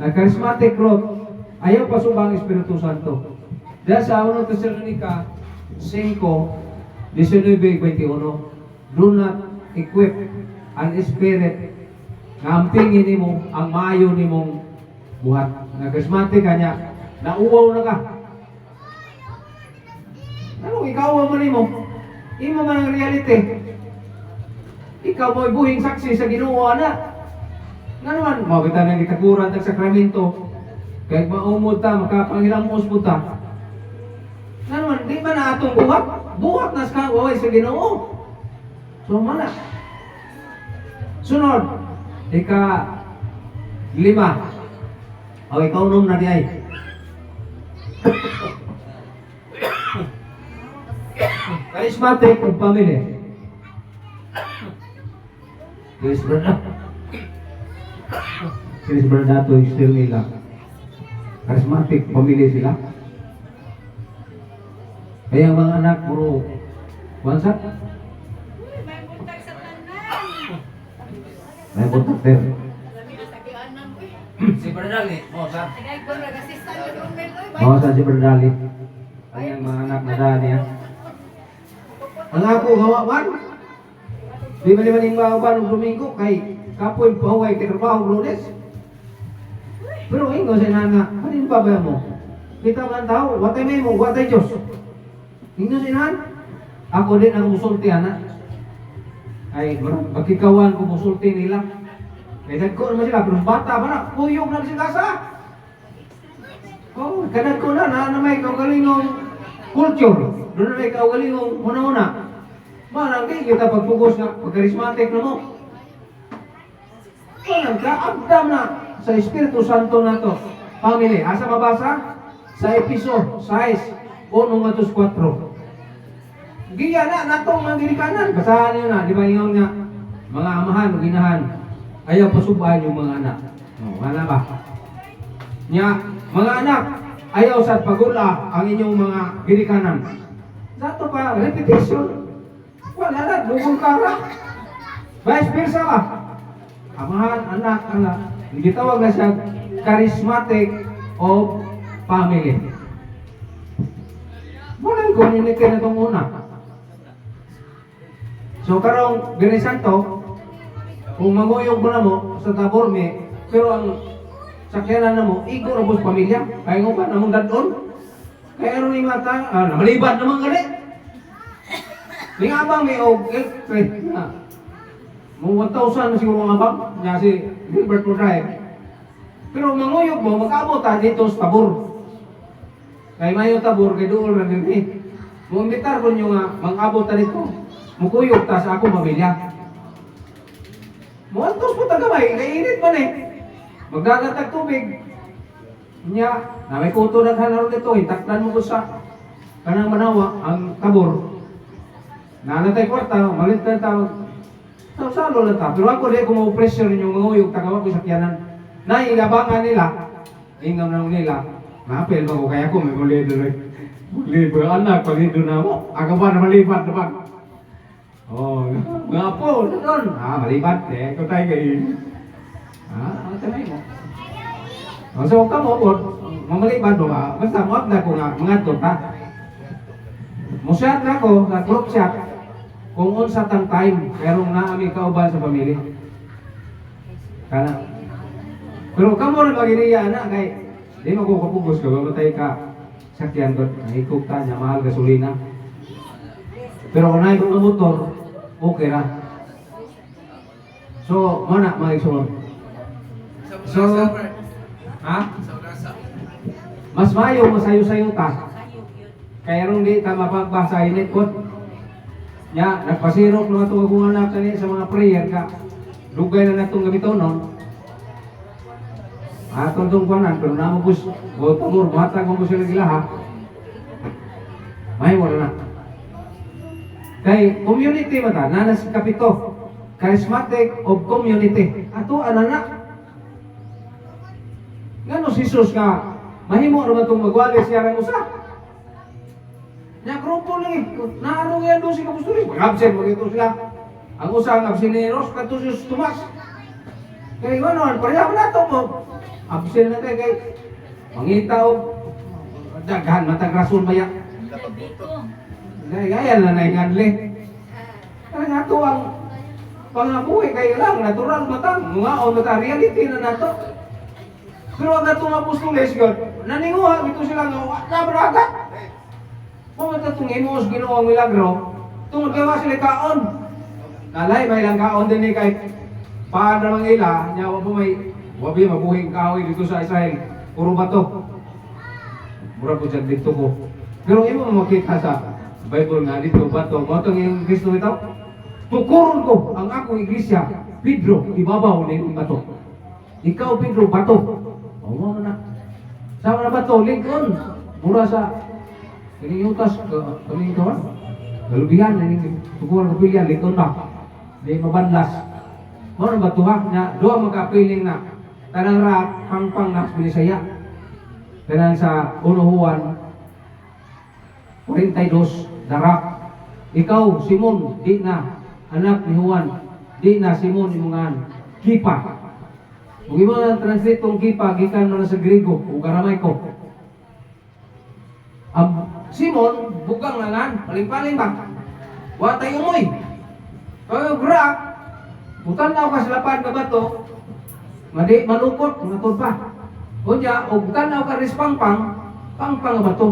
na charismatic growth, ayaw pasubang Espiritu Santo. Dahil sa 1 Tesalonica 5, 19-21, do not equip an spirit na ampingin mo ang mayo ni mong buhat. Na charismatic kanya, nauwaw na ka. Ano, ikaw mo ni mo? Imo man ang reality. Ikaw mo'y buhing saksi sa Ginoo na. Nga naman, makita ng itakuran ng sakramento, kahit maumod ta, makapangilamos mo ta. Nga naman, di ba na atong buhat? Buhat na sa kaway sa Ginoo. So, mana. Sunod, ika-5. O, ikaw nung na di ay. Charismatic of family. Yes, brother. Chris Berdato, still nila. Charismatic, pamilya sila. Kaya ang mga anak, puro wansak. May buntag ter. Si Berdali, Mosa. Mosa si Berdali. Kaya ang mga anak na daan niya. Ang ako, gawawan. Di ba naman yung gawawan ng Domingo, kay kapoy pahuway kitrabaho Lunes. Pero ingo sa nana, ano ba ba mo? Kita man tao, watay may mo, watay Diyos. Ingo sa nan, ako din ang musulti anak. Ay, pagkikawan ko musulti nila. Kaya nagko naman sila, pero bata ba na, kuyog na sila sa. Oh, kanag ko na may kaugalingong culture. Doon na may kaugalingong una-una. Manang di kita pagpugos nga, pagkarismatic na mo. Manang kaabdam na sa Espiritu Santo na to. Family, asa mabasa? Sa Episo 6, 1-4. Giya na, natong mandirikanan. Basahan nyo na, di ba yung nga, mga amahan, ginahan, ayaw pasubahan yung mga anak. Wala ba? Nya, mga anak, ayaw sa pagula ang inyong mga ginikanan. Dato pa, repetition. Wala na, lugong kara. Vice versa ba? Amahan, anak. Gitawag na siya charismatic of family. Walang community na itong una. So karong Biyernes Santo, kung manguyog mo na mo sa taborme, pero ang sakyanan na mo, igo na po sa pamilya. Kaya nga ba, namang dadon? Kaya ano yung mata, malibad naman gali. May abang may electric na. Mga 1,000 na siguro mga abang, niya si Gilbert mo drive. Pero manguyog mo, mag-abot dito sa tabor. Kaya mayo tabor, kay doon na din eh. Mumitar ko nyo nga, mag-abot dito. Mukuyog ta sa akong pamilya. Muantos po tagamay, kainit man eh. Magdagatag tubig. Nya, na may kuto na kanaroon dito, takdan mo ko sa kanang manawa, ang kabor. Nanatay kwarta, malit na tawag. Salo lang ta. Pero ako di ko ma-pressure yung mga uyog, tagawa ko sa kiyanan. Nailabangan nila, ingam na nila, napel ba ko, kaya ko may mulido rin. Mulido, anak, palido na mo. Aga ba na malipat na ba? Oh, mga po, doon. Malipat eh, ikaw tayo kayo. Ang tanay mo. So, kamo po, mamalipat mo ba? Basta mo na ko nga, mga tota. Musyat na ko, sa group shot, kung unsa tang time, pero na aming kauban sa pamilya. Kana. Pero kamo na maginiya na kay di mo ko kapugos ko mamatay ka sakyan ko hikog ta nya mahal gasolina. Pero kung naay ko motor, okay ra. So, mana mga igsoon. So, ha? Mas mayo masayo-sayo ta. Kaya ron di ta mapagbasa init ko. Nya, nagpasirok na ito kung anak kani sa mga prayer ka. Lugay na natong gamiton nun. Atong itong kuwanan, pero namabus, o tamur, matang mo sila gilaha. May wala na. Kay community mata, nanas kapito. Charismatic of community. Ato, anana. Ngano si Jesus nga, mahimo naman itong magwali siya ng usa. Nya grupo lang eh. Naano yan doon si Kapustulis. Mag-absent mo ito sila. Ang usang absineros, katusos Tomas. Kaya ano, pareha na ito mo. Absent na tayo kay mangita o daghan, matang rason maya. Gaya na na yung anli. Kaya nga ito ang pangabuhi kayo lang, natural matang. Mga o mata, reality na nato. Pero ang itong Apostoles, naninguha, ito sila nga, nabaragat. Kung itong imos ginawang milagro, tungod kayo sila kaon. Nalay, may lang kaon din ni kay paano mga ila, niya wabi mabuhing kahoy dito sa Israel. Puro bato. Mura po dyan dito ko. Pero imo makita sa Bible nga dito, bato. Bato ng Kristo ito. Tukuron ko ang akong iglesia, Pedro, ibabaw na yung bato. Ikaw, Pedro, bato. O mo na. Sama na bato, Lincoln. Mura sa ini utas kami kawan. Kelebihan ini tukuran kepilihan Lincoln ba. Di mabanlas. Mo na batuhak nya dua makapiling na. Tanang ra pangpang na Binisaya. Tanang sa Unuhuan 42 darak. Ikaw Simon di na anak ni Juan, di na Simon imungan Kipa. Kung imo na translate tong Kipa gikan man sa Griego ug karamay ko. Simon bugang langan paling-paling ba. Wa tay umoy. Pag gra butan na ka sa lapan ka bato. Madi malukot ngatod pa. Unya og tanaw ka ris pangpang bato.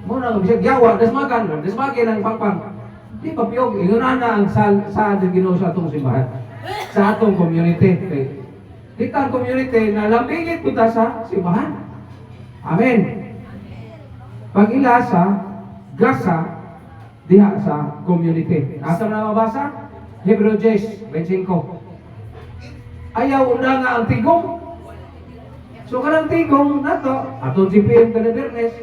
Mo na bisag yawa desmagan ang pangpang. Di pa piyog ingon na ang sa Ginoo sa atong simbahan. Sa atong community. Kita ang community na lambingit punta sa simbahan. Amen. Pag ilasa gasa diha sa community. Asa na mabasa? Hebrew 10:25. Ayaw una nga ang tigong. So kanang tigong nato atong GPM kada Bernes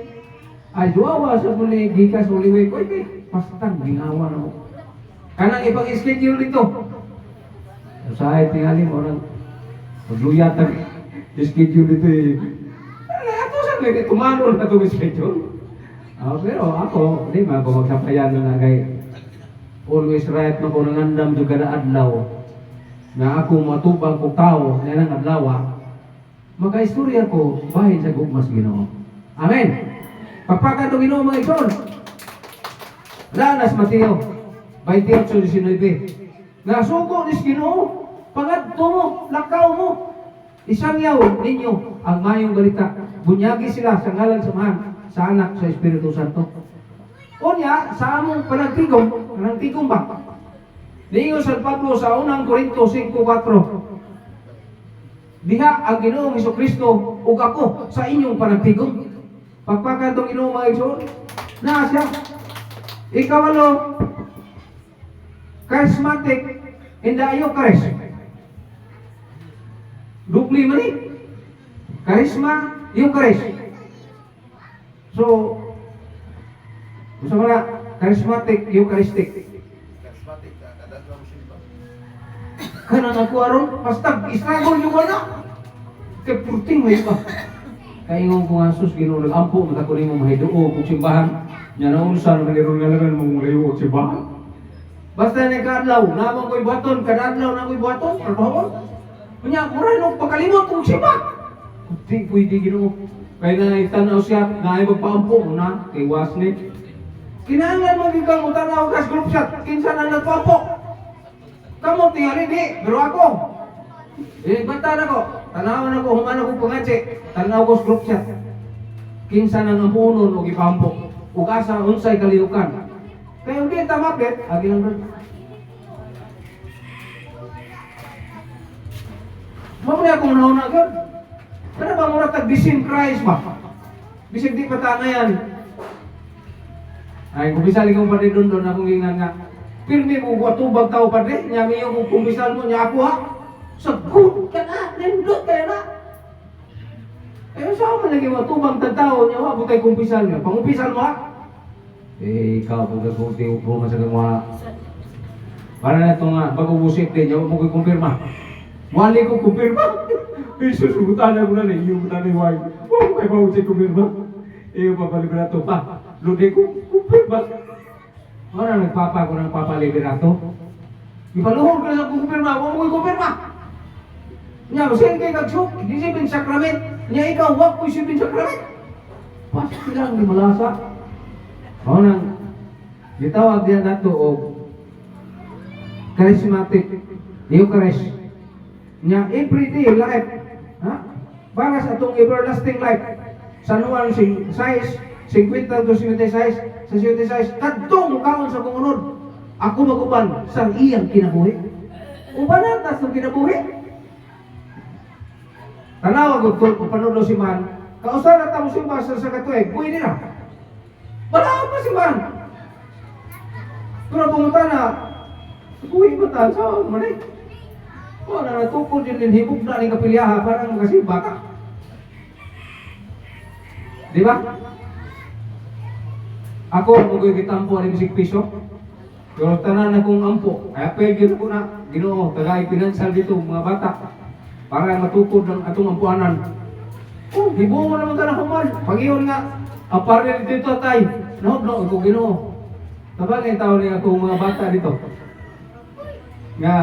ay duawa sa muli gikas uliway ko ite pastan gingawa na mo. Kanang ibang schedule dito. Usahay tingali mo nang magluyat ang schedule dito eh. Ato sa nagay tumanol na itong schedule. Pero ako, di ba, kung magsapayan na kay always right na ko nangandam yung kada adlaw na ako matubang ko tao na nang adlaw maka-istorya ko bahin sa gugmas Ginoo. Amen. Pagpakan to Ginoo mga igsoon. Lanas Mateo 28:19. Nasuko ni Ginoo pangadto mo, lakaw mo. Isangyaw ninyo ang mayong balita. Bunyagi sila sa ngalan samahan sa anak sa Espiritu Santo. Unya, sa among panagtigong ba? Ninyo San Pablo sa unang Korinto 5:4. Diha ang Ginoong Hesukristo ug ako sa inyong panagtigong. Pagpakan tong Ginoo mga igsoon. Na siya. Ikawalo, charismatic in the Eucharist. Dupli man eh. Karisma, Eucharist. So, gusto mo na, charismatic, Eucharistic. Kanan ako aron, basta istragol yung wala. Kaya purting may iba. Kaya yung kung asus, ginunag ampo, matakunin mo mahiduo, kung simbahan. Yan ang usan, maniron nga lang mong layo o simbahan. Basta nagkaadlaw, namang ko'y buhaton, kadadlaw na ko'y buhaton,arbahon. Kanya, mura nung pagkalimot kung simbahan. Purting pwede ginoo. Kaya na itanaw siya, na ay magpaampo na, kay Wasnik. Kinahanglan magiging utanaw kas group shot, kinsa na nagpaampo. Kamu tingali di, pero ako. Banta na ko. Tanawan ako, human ako pangatsi. Tanaw ko sa group chat. Kinsa nang amunon o ipampok. Ugasa, unsay kaliyukan. Kaya hindi tamapit, agi lang doon. Mamuli akong nauna agad. Kana ba mura tag-disin Christ ba? Bisig di patana yan. Ay, kung bisali kong pa doon akong gingan nga. Pirmi mo ko tubag tao pa rin, nyami yung kumbisal mo niya ako ha. Sagot ka na, nindot ka na. Eh, saan mo lagi mo tubag tao niya, wabo kay kumbisal niya. Pangumpisal mo ha? Eh, ikaw po kagunti upo sa kagawa. Para na ito nga, mag-ubusik din, niya mo ko'y kumpirma. Wali ko kumpirma. Eh, susugutan na ko na rin, yung butan ni Wai. Wabo kay pausik kumpirma. Eh, papalibre na ito pa. Ludi ko, kumpirma. Wala nagpapa ko ng papaliberato. Ipaluhod ko na sa kumpirma, huwag mo'y kumpirma. Nya, masin kay kagsok, di sipin sakrament. Nya, ikaw, huwag mo'y sipin sakrament. Pasti lang, di malasa. O nang, gitawag diyan nato o charismatic, Eucharist. Nya, everyday life. Ha? Para sa atong everlasting life. San Juan 6, 50 to 76, sa 76, kadtong mukaon sa kumunod. Ako maguban sa iyang kinabuhi. Ubanan tas ng kinabuhi. Tanawa gud ko panulo si man. Kausa na tamo simba sa katuig, pwede na. Wala pa si man. Pero pumunta na. Kuwi ba ta sa man eh? Wala na tukod din hibog na ni kapilyaha parang magkasimba ka. Di ba? Ako, magoy kitampo ang 5 piso. Pero tanan akong ampo. Kaya pwede ko na, Ginoo, tagay pinansal dito, mga bata. Para matukod ng atong ampuanan. Oh, hibuo mo naman ka na humal. Pag-iyon nga, ang paril dito tay. No, ako Ginoo. Tabagay tao niya akong mga bata dito. Nga,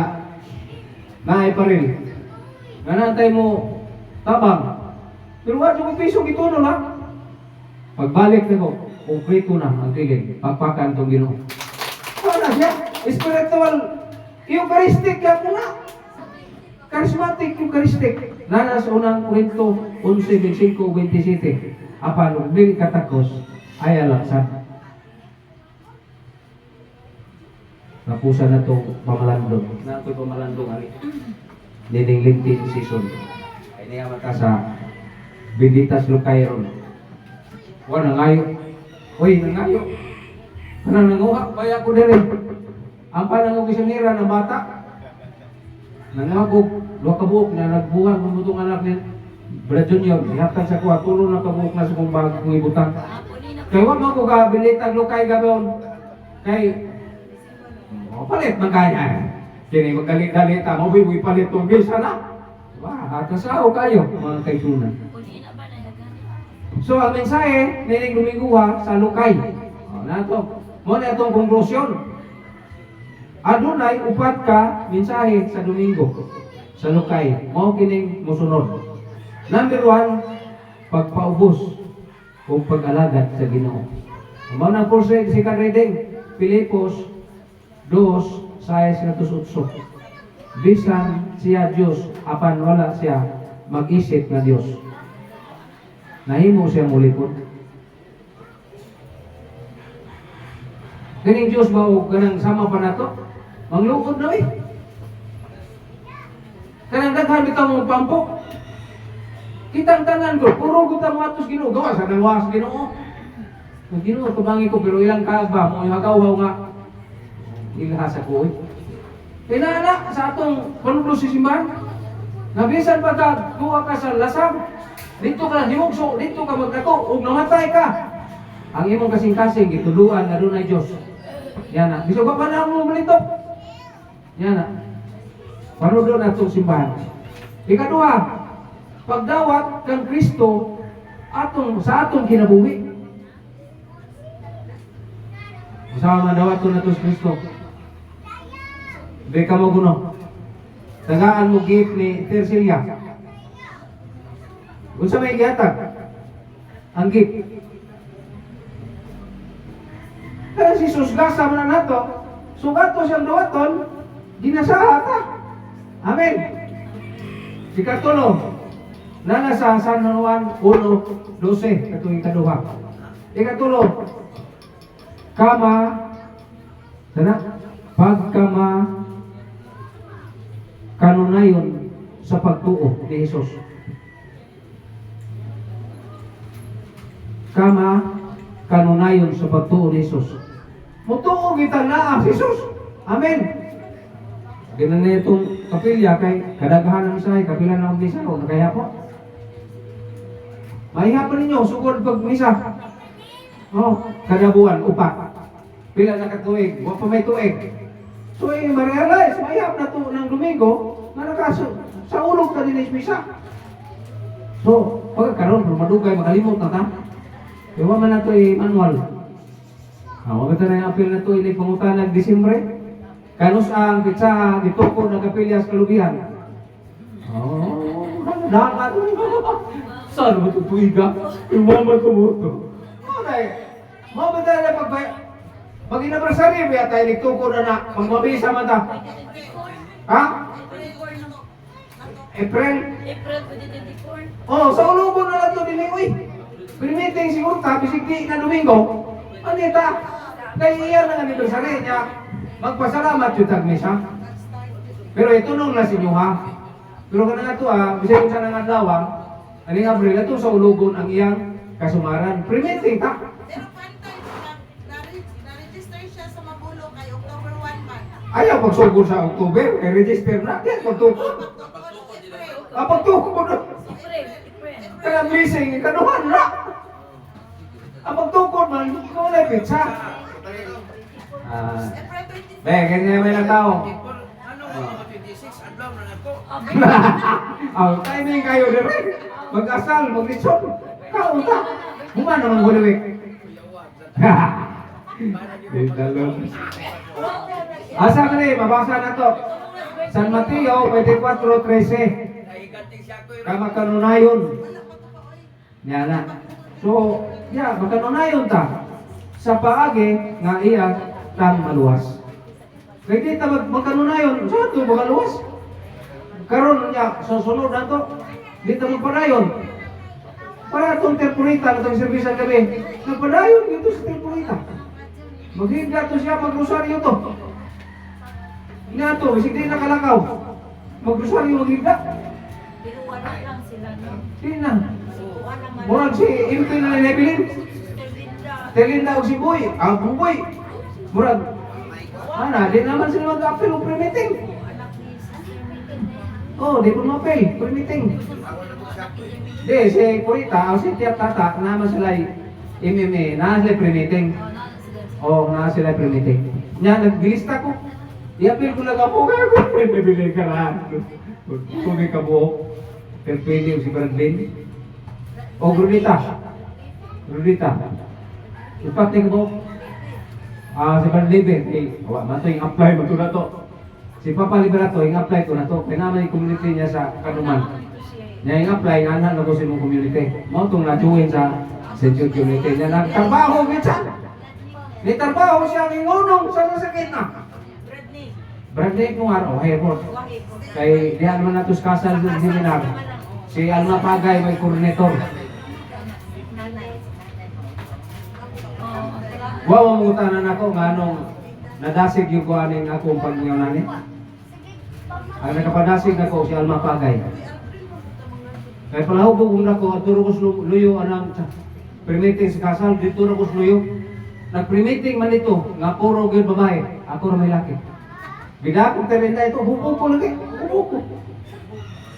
naay paril. Nga nantay mo, tabang. Pero wala yung piso, gituno lang. Pagbalik na ko, konkreto na ang tigil, pagpakan itong Ginoo. Wala siya, spiritual, Eucharistic yan na. Charismatic, Eucharistic. Nana sa unang Korinto 11:25-27. Apan, bil katakos, ay alaksan. Napusa na itong pamalandong. Na ito'y pamalandong, ali. Nining LinkedIn season. Ay niya mata sa Benditas Lucayron. Wala nangayo. Uy, nangayo. Anong nanguha? Baya ko na rin. Ang panangog isang hira ng bata. Nangabog. Dua kabuok na nagbuhan ng butong anak ni Brad Junior. Ihatag sa kuha. Tulo na kabuok na sa kong bag kong ibutang. Kaya wag mo ko kabilitag lukay gabon. Kay palit man kaya. Kini magalit-galit. Mabiboy palit itong bisa na. Wah, kasaw kayo mga kaisunan. So, ang mensahe, niling lumiguha sa lukay. O, nato. Mo na itong konklusyon. Adunay, upat ka, mensahe sa Domingo. Sa lukay. Mo kining musunod. Number 1, pagpaubos o pag-alagad sa Ginoo. Mo na po sa second reading. Pilipos 2:6-8. Bisan siya Diyos, apan wala siya mag-isip na Diyos. Nahimo siya mulipod. Ganing Diyos ba o ganang sama pa na to? Manglukod na eh. Kanang daghan bitaw mong pampok. Kitang tanan ko, puro kita mo atos Ginoo. Gawa sa nangwas Ginoo. Ang Ginoo, tubangi ko, pero ilang kaagba mo, hagaw nga. Ilhasa ko eh. Kailangan sa atong panudlo si simbahan. Nabisan pa ka, duwa ka sa lasang, dito ka himugso, dito ka magdako, ug namatay ka. Ang imong kasing-kasing, gituluan na doon ay Diyos. Yan na. Bisog ka pa na mo malito. Yan na. Panudon na itong simbahan. Ikaduha, pagdawat kang Kristo sa atong kinabuhi. Usaha madawat ko na ito sa Kristo. Di ka mo guno. Tagaan mo gift ni Tercelia. Unsa may gihatag? Ang gift. Kaya si Jesus gasa man nato, sugato siyang duwaton, ginasaha ta. Amen. Ikatulo, nana sa San Juan 1:12 katong ikaduha. Ikatulo, pagkama kanunayon sa pagtuo ni Jesus. Kanunayon sa pagtuo ni Jesus. Mutuo kita na ang Jesus. Amen. Ganun na itong kapilya kay kadaghan ng sahay, kapila na ang misa o nakaya po. Mahihapon ninyo, sugod pag misa. Kada buwan, upat. Pila na katuig, wa pa may tuig. So, ma-realize, mahihap na ito ng Domingo, na nakaso, sa ulog ka din ng misa. So, pagkakaroon, madugay, makalimot na ta. Iwa man na ito manual. Maganda na yung apil na ito, pangutanag Disimbre. Kanus ang pitsa, dituko na kapilya sa kalubihan. Dapat. Saan mo ito tuiga? Yung mama tumuto. Mamata na pag inabrasari, kaya tayo nagtuko na magmabisa man ta. Ha? April? April 2024. Sa ulubon na lang ito din uy. Permitting siguro ta, bisig na Domingo. Anita, kaya iyan ang anniversary niya. Magpasalamat yung tagmisa. Pero ito nung la sinyo ha. Pero ka na nga ito bisig sa nang adlaw aling Abril, ito sa ulugon ang iyang kasumaran. Permitting ta. Pero na-register siya sa Mabulo kay October 1 man. Ayaw pagsugod sa October, kay register na. Yan, pagtukod. Pagtukod mo na. Kaya missing, kanuhan na. Ang pagtukod man, ikaw na pizza. April 24. Ganyan may nagtao. Ano, 26, adlaw na ako. Timing kayo dire. Mag-asal, mag-litsyon. Kaunta. Muma naman Holy Week. Asa ka rin, mabasa na to. San Mateo 24:13. Kamakanunayon. Yan na. So, makanunayon ta. Sa paagi nga iya tan maluwas. Kaya di ta magkanunayon, sa ito magaluwas. Karon niya, susunod na to. Di ta magpadayon. Para itong temporita na itong servisan gabi. Nagpadayon dito sa temporita. Maghigda to siya, magrosaryo to. Nga to, isig di nakalakaw. Magrosaryo, maghigda. Pero wala lang sila, no? Di na. Wala man. Murag si Impil na nilebilin. Telinda o si Boy. Buboy. Murag. Di naman sila mag-apel o pre-meeting. Anak ni Sister Megan. Di po ma-apel, pre-meeting. Di, si Kurita o si Tiat Tata, naman sila MMA, na sila pre-meeting. Na sila pre-meeting. Nagbilista ko. I-apel ko lang ako, kaya ko nabili ka na. Kung may kabuok, perpili o si Bradlin. Grudita. Ipat na ko. Si Bradlin, man ito yung apply mo ito na to. Si Papa Liberato, yung apply ko na to. Kaya naman yung community niya sa Kanuman. Niya yung apply, nga na ko sa mong community. Mo itong na-join sa St. Community. Niya nagtrabaho, gitsa. Nitrabaho siya ang ingunong sa sakit na. Bradley kung araw, airport. Kay di naman natos kasal sa seminar. Si Alma Pagay may coordinator. Wow, mangutanan ako nga anong nadasig yung kuhanin akong pagngyawnani. Ang nakapadasig ako si Alma Pagay. Kaya palahubog na ko at turo ko luyo anang permitting sa kasal, dito na ko luyo. Nag-permitting man ito, nga puro gyud babae, ako ra may laki. Bida kong terinda ito, hubo ko lagi, hubo ko.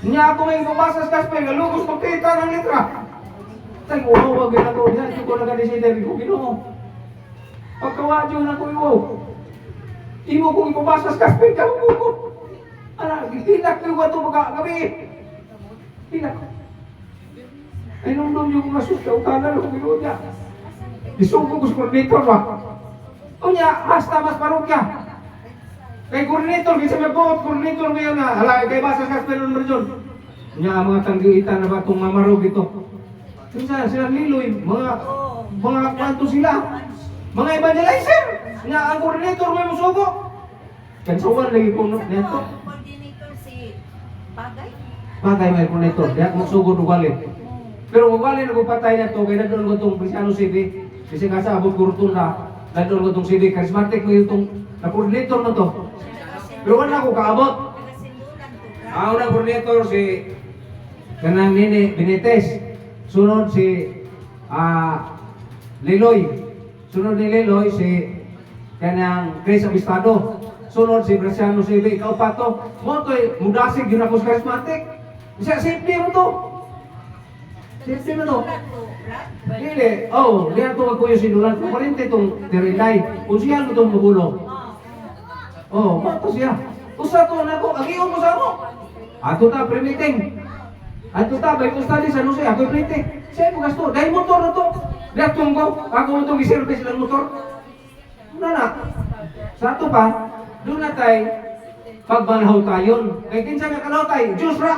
Nya ako may bumasa sa gospel, galugos magkita ng litra. Tay, uhaw, wag na to. Yan, ito ko nag-consider ko, Ginoo. Pagkawadyo na ko iwo. Imo kong ibabasa sa gospel, kalungko ko. Ano, tinak ko ito gabi. Tinak. Ay, nung yung masuk sa utanan, kung Ginoo niya. Isugo ko sa coordinator ba? O niya, hasta mas parokya. Kay coordinator, kasi may bawat coordinator ngayon na, hala, kay basa sa gospel ng Marjon. Niya, ang mga tanggiitan na ba itong mamarog ito? Minsan, sila Liloy, mga kwanto sila. Mga evangelizer. Niya, ang coordinator may musugo. Kansawan lagi kong neto. Coordinator si Bagay. Patay may coordinator, diya musugo nugwali. Pero nugwali na patay na to, kaya na doon ko itong Cristiano City. Kasi nga sa abot kurutun na doon ko itong City. Charismatic mo itong na-coordinator na to. Pero wala ako kaabot. Ang unang coordinator si kanang Nini Benitez. Sunod si Liloy. Sunod ni Liloy si kanang Grace Abistado. Sunod si Graciano Sebe. Ikaw pa to. Mo to'y mudasig yun ako sa charismatic. Siya, safety mo to. Safety mo to. Dili. Oh, diyan to magkuyo sinulan. Kumalinte itong Terilay. Kung siya mo itong magulo. Oh, bato siya. Usa to na ko. Agiyon mo sa mo. Ato ta pre-meeting. Ato ta Bible study sa Jose. Ato pre-meeting. Siya mo gasto. Dahil motor na to. Diyan tunggo. Ako mo itong iservice lang motor. Una na. Sa ato pa, doon na tayo pagbanhaw tayo. Kaya kinsa nga kalaw tayo. Diyos ra.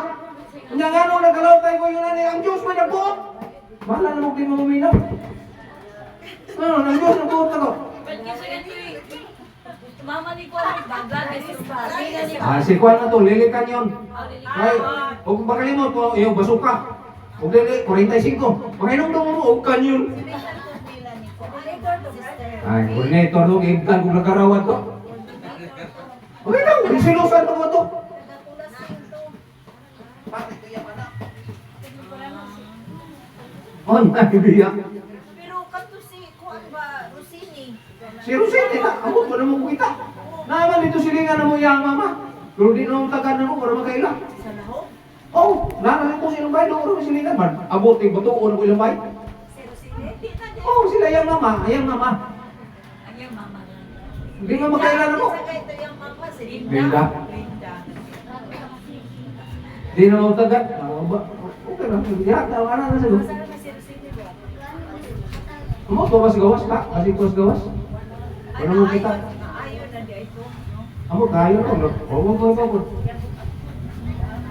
Kanya nga nung nagkalaw tayo ko yun na ang Diyos may nagbuot. Bahala na mo kayo mamuminaw. Ano, ang Diyos nagbuot na ko. Mama ni ko, Bangladesh, Si Juan na to, lilikan yun. Ay, huwag makalimot po, yung basuka. Huwag lili, 45. Makinom daw mo, huwag kan yun. Ay, coordinator nung ibdan kung nagkarawat to. Okay lang, isilusan mo to. Oh, nakibiyak. Pero kato si Kuan ba Rosini. Si Rosette, ako pa naman ko kita. Naman dito silingan na mo yang mama. Pero di naman tagan na mo para makaila. Sa laho. Oh, nanarin ko silang bahay, doon ko silingan man. Abuting ba ito, una ko ilang bahay? Si Rosini. Di na di. Oh, sila yang mama, ayang mama. Anyang mama. Hindi nga makaila na mo. Sa ito yung mama si Linda. Linda. Di na mo tagan. Okay lang, yata, wala na sa doon. Sana na si Rosini ba? Amo, tuwas gawas ka? Kasi tuwas gawas? Wala mo kita. Ayaw na di ito. Amo, kayo na. Huwag.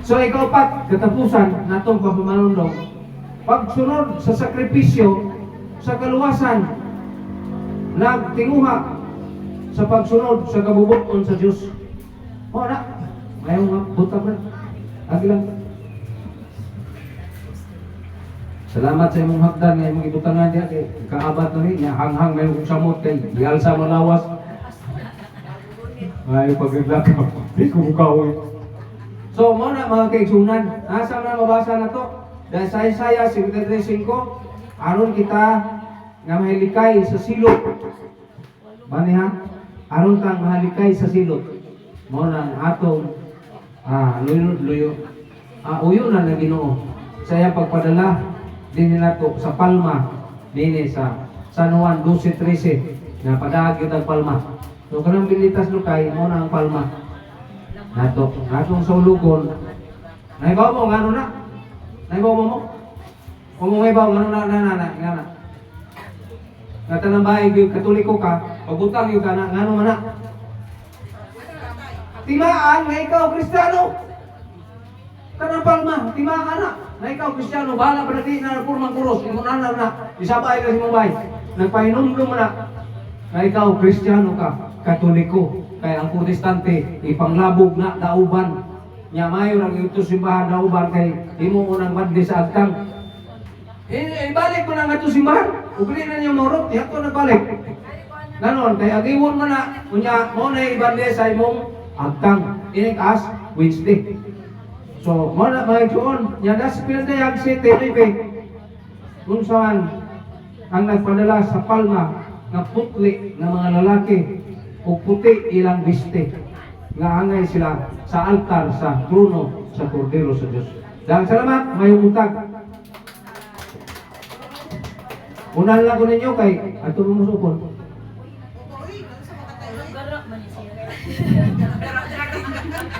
So, ikaw pat, katapusan, natong pagpamanundong. Pagsunod sa sakripisyo, sa kaluwasan, nagtinguha sa pagsunod sa kabubuton sa Diyos. O na, mayroong nga, buta ba? Agi lang. Salamat sa imong hagdan nga imong ibutangan diya kay kaabat na rin niya hanghang may kong samot kay gialsa malawas. Ay paglakaw. Di ko mukaw. So mo na mga kaigsunan, nasa na mabasa na to. Dahil sa Isaiah 53:5 aron kita nga mahilikay sa silot. Bani ha? Aron kang mahilikay sa silot. Mo na atong luyo. Uyo na ng Ginoo. Sa iyang pagpadala din nato sa Palma dinhi sa San Juan 12:13 na padaag ang Palma. So kanang bilitas lukay mo na ang Palma. Nato atong sa ulugon. Naibaw mo ngano na? Naibaw mo? Kung mo ibaw ngano na. Nga tanang bahay gyud Katoliko ka, pagbutang gyud ka na ngano man na. Timaan nga ikaw Kristiyano. Kanang Palma, timaan na. Na ikaw Kristiyano, bahala pa natin na purmang kuros, imunan na, isabay ka si mong bahay. Nagpahinumdum mo na ikaw Kristiyano ka, Katoliko. Kaya ang Protestante, ipanglabog na dauban. Nya mayo nang ito simbahan dauban kay imo unang madli sa agtang. Ibalik mo na nga ito simbahan. Ugli na niyo morot, diyan ko nagbalik. Ganon, kaya agiwon mo na, kunya mo na ibalik sa imong agtang. Inig as Wednesday. So, mo na mga ikuon, yan na sa Pinadayag City, kung saan ang nagpadala sa Palma ng putli ng mga lalaki o puti ilang biste nga angay sila sa altar sa trono sa kordero sa Diyos. Daghang salamat, mayong buntag. Unahan lang ko ninyo kay ato mo musupon.